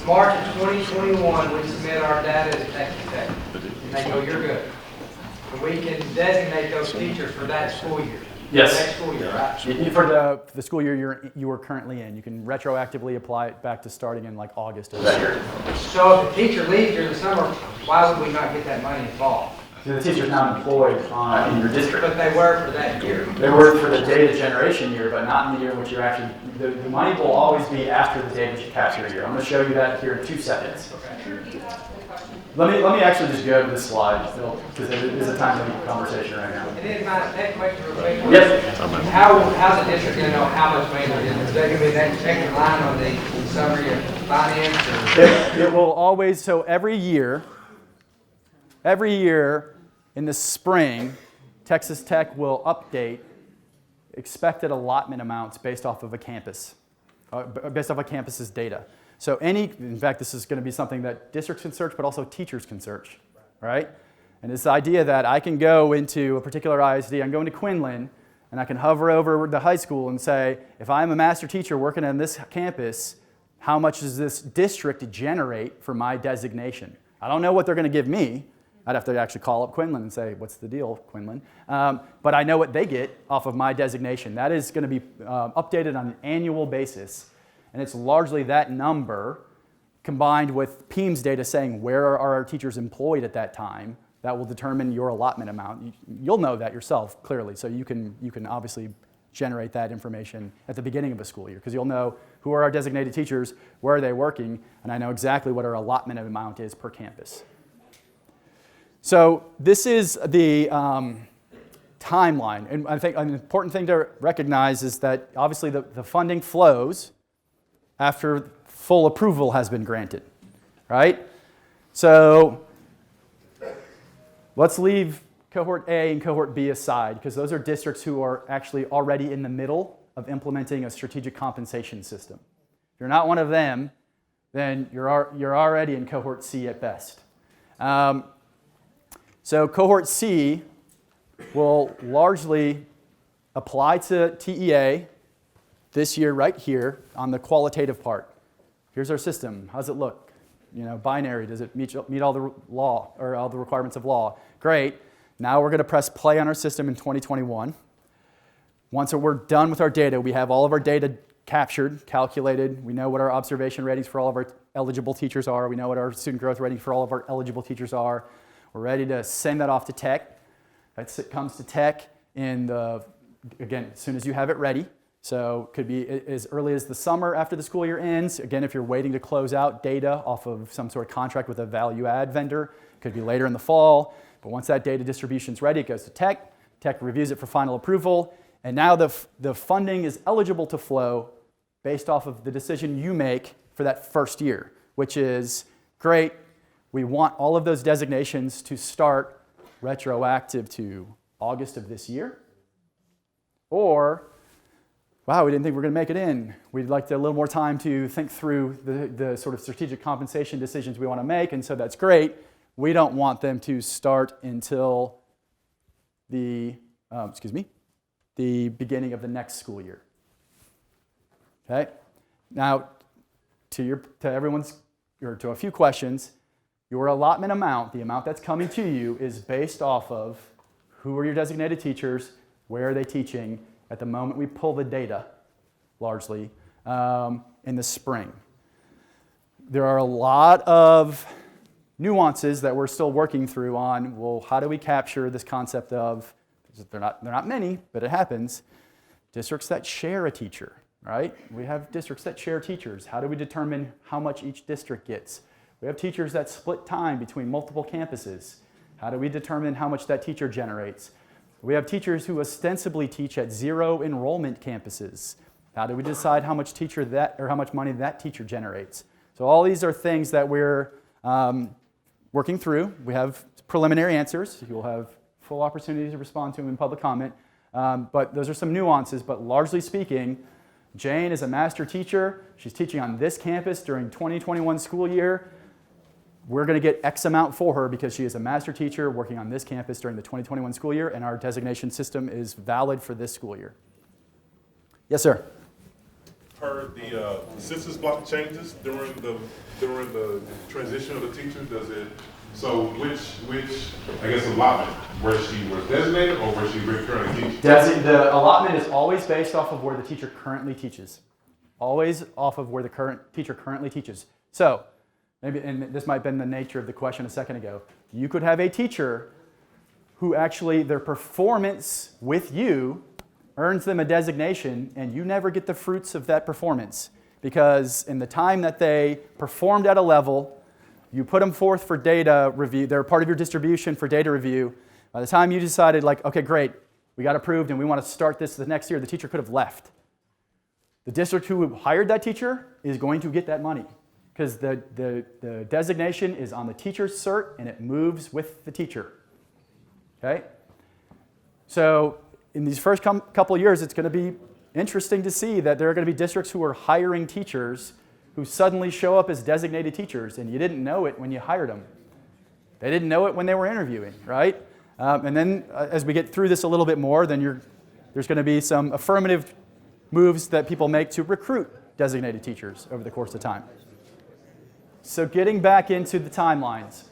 March of 2021, we submit our data as effective date. And they go, you're good. And we can designate those teachers for that school year. Yes. Next school year, right? For the school year you are currently in, you can retroactively apply it back to starting in like August of that year. So if the teacher leaves during the summer, why would we not get that money in fall? The teacher's not employed in your district. But they were for that year. They work for the data generation year, but not in the year in which you're actually, the money will always be after the data you capture year. I'm going to show you that here in 2 seconds. Let me actually just go to this slide, because it is a timely conversation right now. And then my next question real quick. Yes? How's the district going to know how much money there is? Is there going to be that second line on the summary of finance? Or? It will always, so every year in the spring, Texas Tech will update expected allotment amounts based off of a campus, based off a campus's data. So in fact, this is going to be something that districts can search, but also teachers can search, right? And it's the idea that I can go into a particular ISD, I'm going to Quinlan, and I can hover over the high school and say, if I'm a master teacher working on this campus, how much does this district generate for my designation? I don't know what they're going to give me. I'd have to actually call up Quinlan and say, what's the deal, Quinlan? But I know what they get off of my designation. That is going to be updated on an annual basis. And it's largely that number combined with PEIMS data saying where are our teachers employed at that time that will determine your allotment amount. You'll know that yourself clearly, so you can obviously generate that information at the beginning of a school year because you'll know who are our designated teachers, where are they working, and I know exactly what our allotment amount is per campus. So this is the timeline, and I think an important thing to recognize is that obviously the funding flows after full approval has been granted, right? So let's leave cohort A and cohort B aside because those are districts who are actually already in the middle of implementing a strategic compensation system. If you're not one of them, then you're already in cohort C at best. So cohort C will largely apply to TEA this year right here on the qualitative part. Here's our system. How's it look? Binary. Does it meet all the law or all the requirements of law? Great. Now we're going to press play on our system in 2021. Once we're done with our data, we have all of our data captured, calculated. We know what our observation ratings for all of our eligible teachers are. We know what our student growth ratings for all of our eligible teachers are. We're ready to send that off to Tech. That comes to Tech again, as soon as you have it ready. So it could be as early as the summer after the school year ends. Again, if you're waiting to close out data off of some sort of contract with a value add vendor, it could be later in the fall. But once that data distribution is ready, it goes to Tech. Tech reviews it for final approval. And now the funding is eligible to flow based off of the decision you make for that first year, which is great. We want all of those designations to start retroactive to August of this year. Or, wow, we didn't think we were going to make it in. We'd like a little more time to think through the sort of strategic compensation decisions we want to make, and so that's great. We don't want them to start until the beginning of the next school year. Okay? Now, to a few questions, your allotment amount, the amount that's coming to you, is based off of who are your designated teachers, where are they teaching at the moment we pull the data, largely, in the spring. There are a lot of nuances that we're still working through on, well, how do we capture this concept of, they're not many, but it happens, districts that share a teacher, right? We have districts that share teachers. How do we determine how much each district gets? We have teachers that split time between multiple campuses. How do we determine how much that teacher generates? We have teachers who ostensibly teach at 0 enrollment campuses. How do we decide how much how much money that teacher generates? So all these are things that we're working through. We have preliminary answers. You'll have full opportunity to respond to them in public comment. But those are some nuances. But largely speaking, Jane is a master teacher. She's teaching on this campus during 2021 school year. We're going to get X amount for her because she is a master teacher working on this campus during the 2021 school year, and our designation system is valid for this school year. Yes, sir? Per the census block changes during the transition of the teacher, does it So which, I guess, allotment, where she was designated or where she currently teaches? The allotment is always based off of where the teacher currently teaches. Always off of where the current teacher currently teaches. So, maybe, and this might have been the nature of the question a second ago, you could have a teacher who actually, their performance with you earns them a designation, and you never get the fruits of that performance. Because in the time that they performed at a level, you put them forth for data review, they're part of your distribution for data review. By the time you decided, like, okay, great, we got approved and we want to start this the next year, the teacher could have left. The district who hired that teacher is going to get that money because the designation is on the teacher's cert and it moves with the teacher. Okay? So in these first couple of years, it's going to be interesting to see that there are going to be districts who are hiring teachers who suddenly show up as designated teachers, and you didn't know it when you hired them. They didn't know it when they were interviewing, right? And then as we get through this a little bit more, then there's going to be some affirmative moves that people make to recruit designated teachers over the course of time. So getting back into the timelines.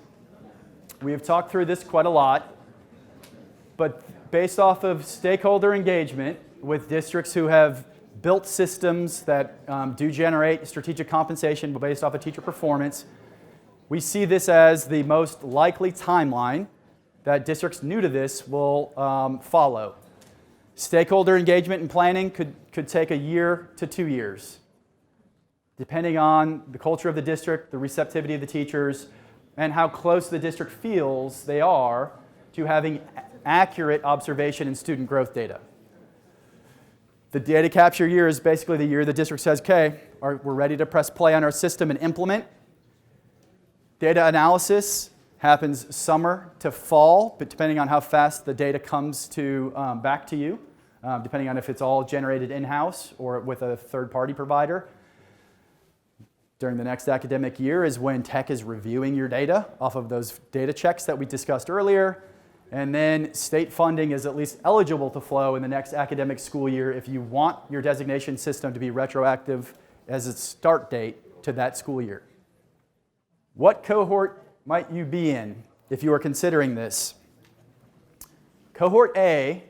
We have talked through this quite a lot, but based off of stakeholder engagement with districts who have built systems that do generate strategic compensation based off of teacher performance, we see this as the most likely timeline that districts new to this will follow. Stakeholder engagement and planning could take a year to 2 years, depending on the culture of the district, the receptivity of the teachers, and how close the district feels they are to having accurate observation and student growth data. The data capture year is basically the year the district says, okay, we're ready to press play on our system and implement. Data analysis happens summer to fall, but depending on how fast the data comes back to you, depending on if it's all generated in-house or with a third-party provider. During the next academic year is when tech is reviewing your data off of those data checks that we discussed earlier. And then state funding is at least eligible to flow in the next academic school year if you want your designation system to be retroactive as its start date to that school year. What cohort might you be in if you are considering this? Cohort A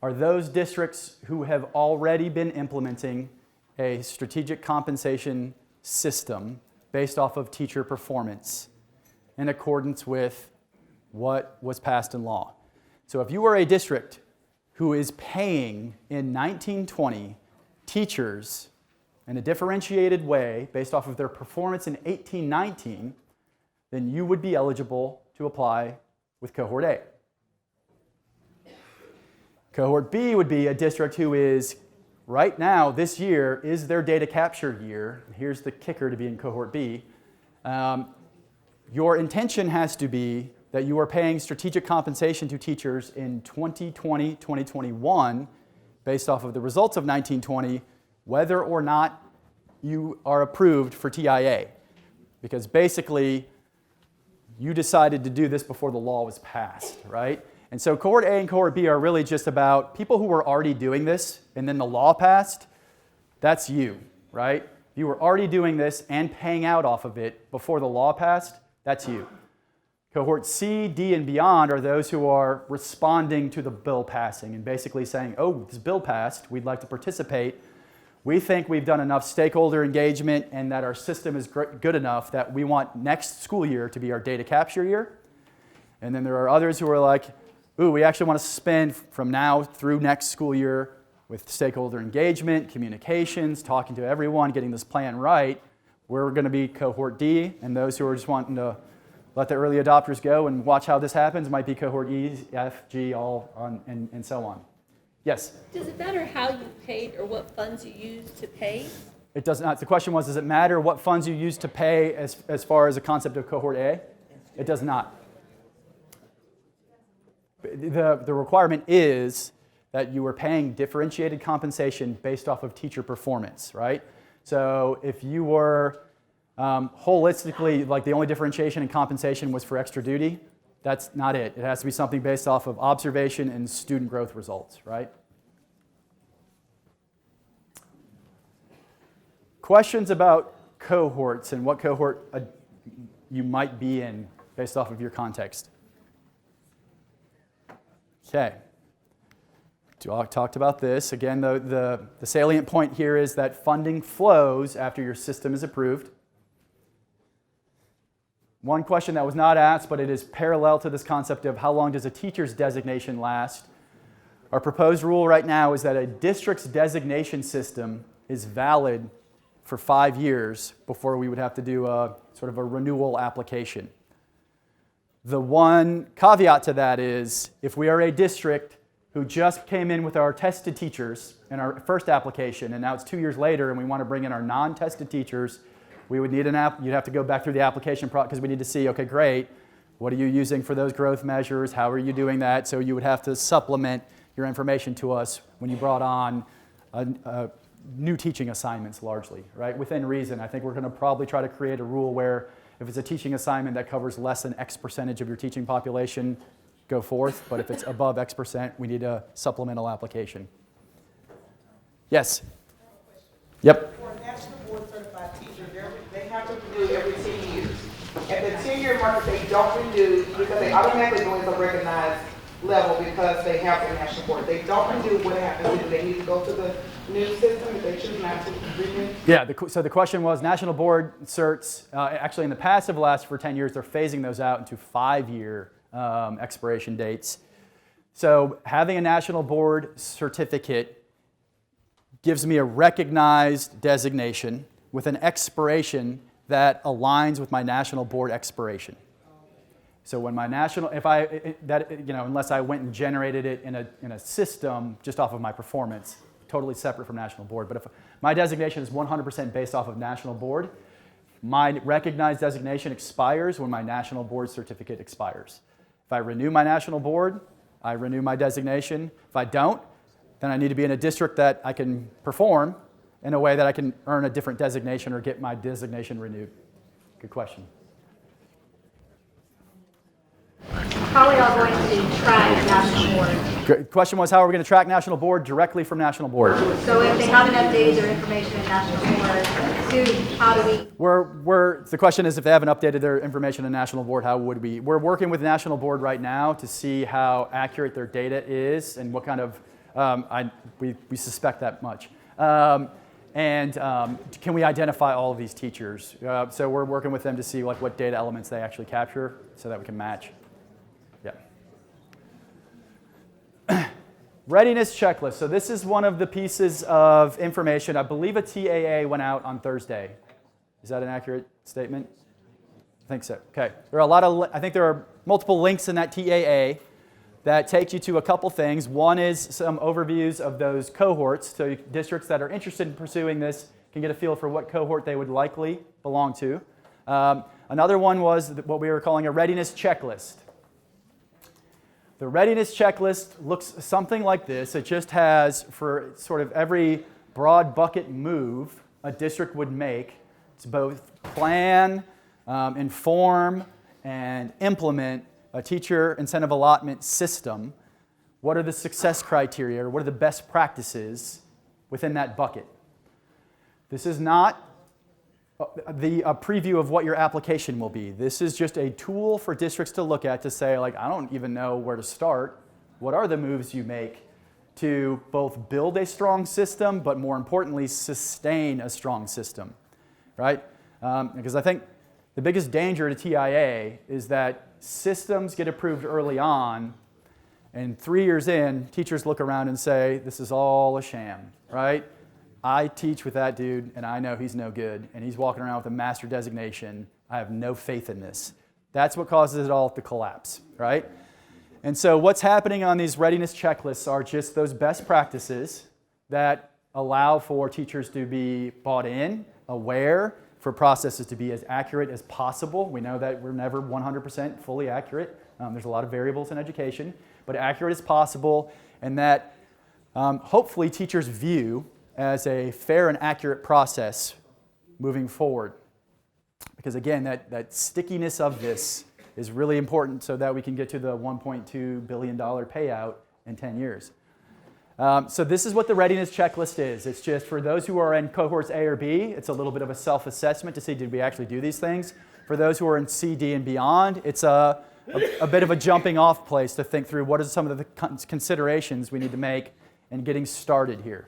are those districts who have already been implementing a strategic compensation system based off of teacher performance in accordance with what was passed in law. So if you are a district who is paying in 1920 teachers in a differentiated way based off of their performance in 1819, then you would be eligible to apply with Cohort A. Cohort B would be a district who is right now, this year, is their data capture year. Here's the kicker to be in Cohort B. Your intention has to be that you are paying strategic compensation to teachers in 2020, 2021, based off of the results of 1920, whether or not you are approved for TIA. Because basically, you decided to do this before the law was passed, right? And so Cohort A and Cohort B are really just about people who were already doing this, and then the law passed. That's you, right? If you were already doing this and paying out off of it before the law passed, that's you. Cohort C, D, and beyond are those who are responding to the bill passing and basically saying, oh, this bill passed, we'd like to participate. We think we've done enough stakeholder engagement and that our system is good enough that we want next school year to be our data capture year. And then there are others who are like, ooh, we actually want to spend from now through next school year with stakeholder engagement, communications, talking to everyone, getting this plan right. We're going to be Cohort D, and those who are just wanting to let the early adopters go and watch how this happens might be Cohort E, F, G, all on, and so on. Yes? Does it matter how you paid or what funds you use to pay? It does not. The question was, does it matter what funds you use to pay as far as the concept of Cohort A? It does not. The requirement is that you are paying differentiated compensation based off of teacher performance, right? So if you were holistically, like the only differentiation in compensation was for extra duty, that's not it. It has to be something based off of observation and student growth results, right? Questions about cohorts and what cohort you might be in based off of your context. Okay. I talked about this. Again, the salient point here is that funding flows after your system is approved. One question that was not asked, but it is parallel to this concept of how long does a teacher's designation last. Our proposed rule right now is that a district's designation system is valid for 5 years before we would have to do a sort of a renewal application. The one caveat to that is if we are a district who just came in with our tested teachers in our first application, and now it's 2 years later and we want to bring in our non-tested teachers, we would need you'd have to go back through the application process because we need to see, okay, great, what are you using for those growth measures? How are you doing that? So you would have to supplement your information to us when you brought on new teaching assignments largely, right? Within reason. I think we're going to probably try to create a rule where if it's a teaching assignment that covers less than X percentage of your teaching population, go forth, but if it's above X percent, we need a supplemental application. Yes? Yep. For a national board certified teacher, they have to renew every 10 years. At the 10-year mark, if they don't renew, because they automatically go into a recognized level because they have the national board. They don't renew, what happens? Do they need to go to the new system if they choose not to renew? Yeah, so the question was national board certs, actually in the past have lasted for 10 years, they're phasing those out into 5-year expiration dates. So having a national board certificate gives me a recognized designation with an expiration that aligns with my national board expiration. So when my national, unless I went and generated it in a system just off of my performance, totally separate from national board. But if my designation is 100% based off of national board, my recognized designation expires when my national board certificate expires. If I renew my national board, I renew my designation. If I don't, then I need to be in a district that I can perform in a way that I can earn a different designation or get my designation renewed. Good question. How are we all going to track national board? Good question was, how are we going to track national board directly from national board? So if they haven't updated their information in national board, how do we? The question is if they haven't updated their information in national board, how would we? We're working with national board right now to see how accurate their data is and what kind of, we suspect that much. Can we identify all of these teachers? So we're working with them to see like what data elements they actually capture so that we can match. Yeah. Readiness checklist. So this is one of the pieces of information. I believe a TAA went out on Thursday. Is that an accurate statement? I think so. Okay. I think there are multiple links in that TAA that take you to a couple things. One is some overviews of those cohorts. So districts that are interested in pursuing this can get a feel for what cohort they would likely belong to. Another one was what we were calling a readiness checklist. The readiness checklist looks something like this. It just has, for sort of every broad bucket move a district would make, it's both plan, inform, and implement a teacher incentive allotment system. What are the success criteria, or what are the best practices within that bucket? This is not a preview of what your application will be. This is just a tool for districts to look at to say, like, I don't even know where to start. What are the moves you make to both build a strong system, but more importantly, sustain a strong system, right? Because I think the biggest danger to TIA is that systems get approved early on, and 3 years in, teachers look around and say, this is all a sham, right? I teach with that dude, and I know he's no good, and he's walking around with a master designation. I have no faith in this. That's what causes it all to collapse, right? And so what's happening on these readiness checklists are just those best practices that allow for teachers to be bought in, aware, for processes to be as accurate as possible. We know that we're never 100% fully accurate. There's a lot of variables in education, but accurate as possible, and that hopefully teachers view as a fair and accurate process moving forward. Because again, that stickiness of this is really important so that we can get to the $1.2 billion payout in 10 years. So this is what the readiness checklist is. It's just for those who are in cohorts A or B, it's a little bit of a self-assessment to see did we actually do these things. For those who are in C, D, and beyond, it's a bit of a jumping off place to think through what are some of the considerations we need to make in getting started here.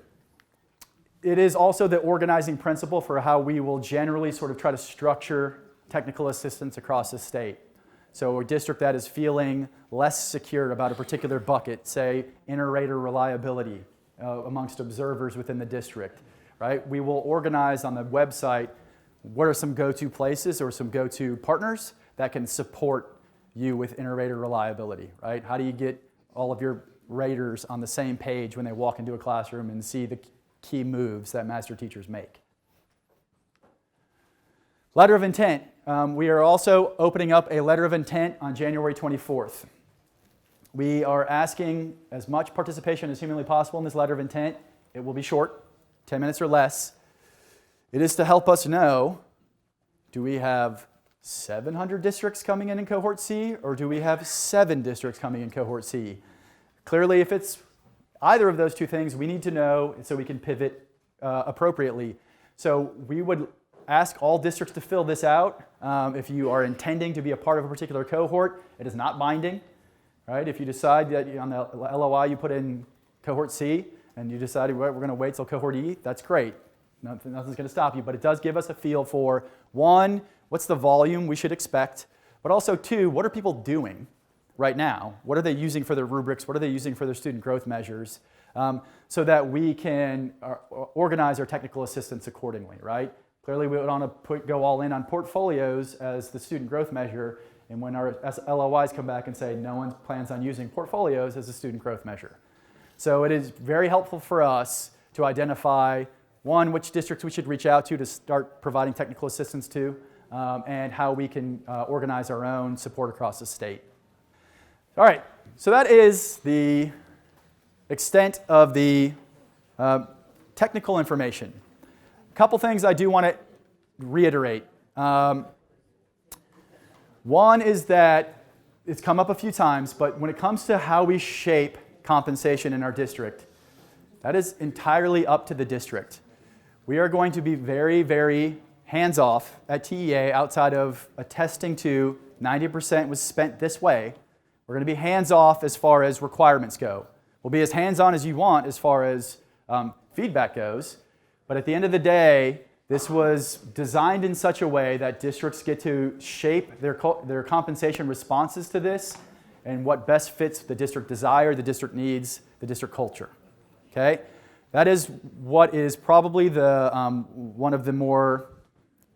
It is also the organizing principle for how we will generally sort of try to structure technical assistance across the state. So a district that is feeling less secure about a particular bucket, say inter-rater reliability amongst observers within the district, right? We will organize on the website what are some go-to places or some go-to partners that can support you with inter-rater reliability, right? How do you get all of your raters on the same page when they walk into a classroom and see the key moves that master teachers make? Letter of intent. We are also opening up a letter of intent on January 24th. We are asking as much participation as humanly possible in this letter of intent. It will be short, 10 minutes or less. It is to help us know, do we have 700 districts coming in cohort C, or do we have 7 districts coming in cohort C? Clearly, if it's either of those two things, we need to know so we can pivot appropriately. So we would ask all districts to fill this out. If you are intending to be a part of a particular cohort, it is not binding, right? If you decide that on the LOI you put in cohort C and you decided we're going to wait till cohort E, that's great. Nothing's going to stop you, but it does give us a feel for, 1, what's the volume we should expect, but also 2, what are people doing right now? What are they using for their rubrics? What are they using for their student growth measures? So that we can organize our technical assistance accordingly, right? Clearly, we would want to go all in on portfolios as the student growth measure, and when our LOIs come back and say no one plans on using portfolios as a student growth measure. So it is very helpful for us to identify, 1, which districts we should reach out to start providing technical assistance to, and how we can organize our own support across the state. All right, so that is the extent of the technical information. A couple things I do want to reiterate. One is that it's come up a few times, but when it comes to how we shape compensation in our district, that is entirely up to the district. We are going to be very, very hands-off at TEA outside of attesting to 90% was spent this way. We're going to be hands-off as far as requirements go. We'll be as hands-on as you want as far as feedback goes, but at the end of the day, this was designed in such a way that districts get to shape their compensation responses to this and what best fits the district desire, the district needs, the district culture. Okay? That is what is probably the one of the more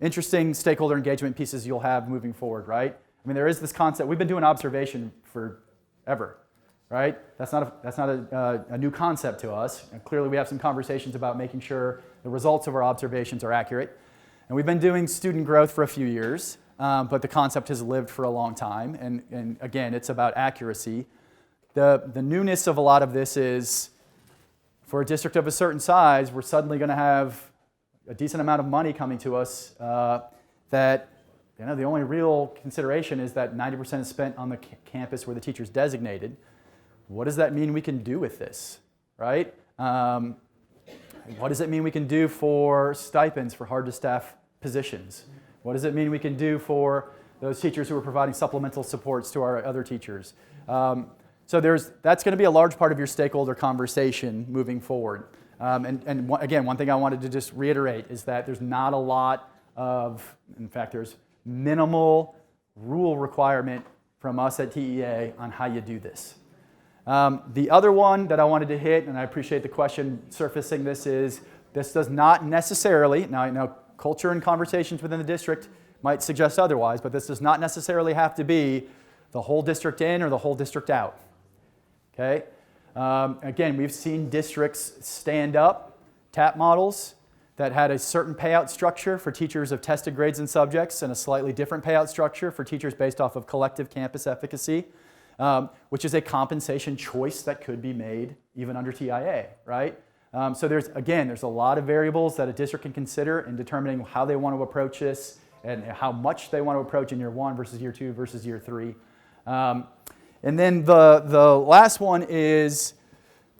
interesting stakeholder engagement pieces you'll have moving forward, right? I mean, there is this concept. We've been doing observation forever, right? That's not a new concept to us. And clearly, we have some conversations about making sure the results of our observations are accurate. And we've been doing student growth for a few years, but the concept has lived for a long time. And again, it's about accuracy. The newness of a lot of this is, for a district of a certain size, we're suddenly going to have a decent amount of money coming to us that, you know, the only real consideration is that 90% is spent on the campus where the teacher's designated. What does that mean we can do with this, right? What does it mean we can do for stipends for hard-to-staff positions? What does it mean we can do for those teachers who are providing supplemental supports to our other teachers? So that's going to be a large part of your stakeholder conversation moving forward. Again, one thing I wanted to just reiterate is that there's not a lot of, in fact, there's minimal rule requirement from us at TEA on how you do this. The other one that I wanted to hit, and I appreciate the question surfacing this does not necessarily, now I know culture and conversations within the district might suggest otherwise, but this does not necessarily have to be the whole district in or the whole district out. Okay? Again, we've seen districts stand up TAP models that had a certain payout structure for teachers of tested grades and subjects and a slightly different payout structure for teachers based off of collective campus efficacy, which is a compensation choice that could be made even under TIA, right? So there's a lot of variables that a district can consider in determining how they want to approach this and how much they want to approach in year 1 versus year 2 versus year 3. And then the last one is,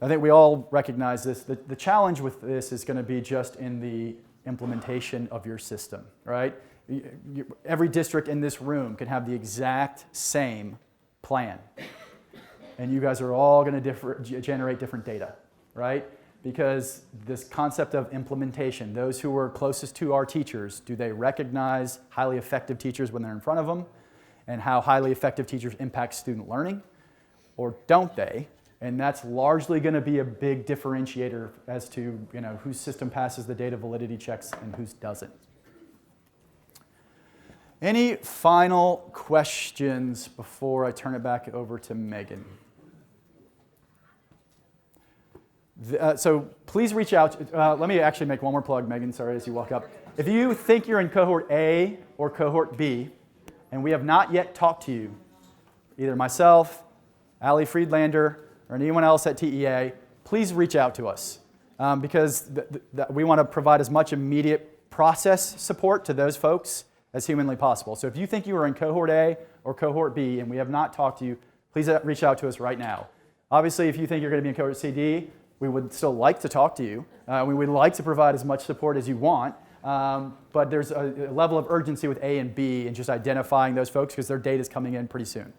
I think we all recognize this, the challenge with this is going to be just in the implementation of your system, right? every district in this room can have the exact same plan. And you guys are all going to generate different data, right? Because this concept of implementation, those who are closest to our teachers, do they recognize highly effective teachers when they're in front of them? And how highly effective teachers impact student learning? Or don't they? And that's largely going to be a big differentiator as to whose system passes the data validity checks and whose doesn't. Any final questions before I turn it back over to Megan? So please reach out. Let me actually make one more plug, Megan, sorry, as you walk up. If you think you're in cohort A or cohort B, and we have not yet talked to you, either myself, Ali Friedlander, or anyone else at TEA, please reach out to us because we want to provide as much immediate process support to those folks as humanly possible. So if you think you are in cohort A or cohort B and we have not talked to you, please reach out to us right now. Obviously, if you think you're going to be in cohort CD, we would still like to talk to you. We would like to provide as much support as you want, but there's a level of urgency with A and B in just identifying those folks because their data is coming in pretty soon.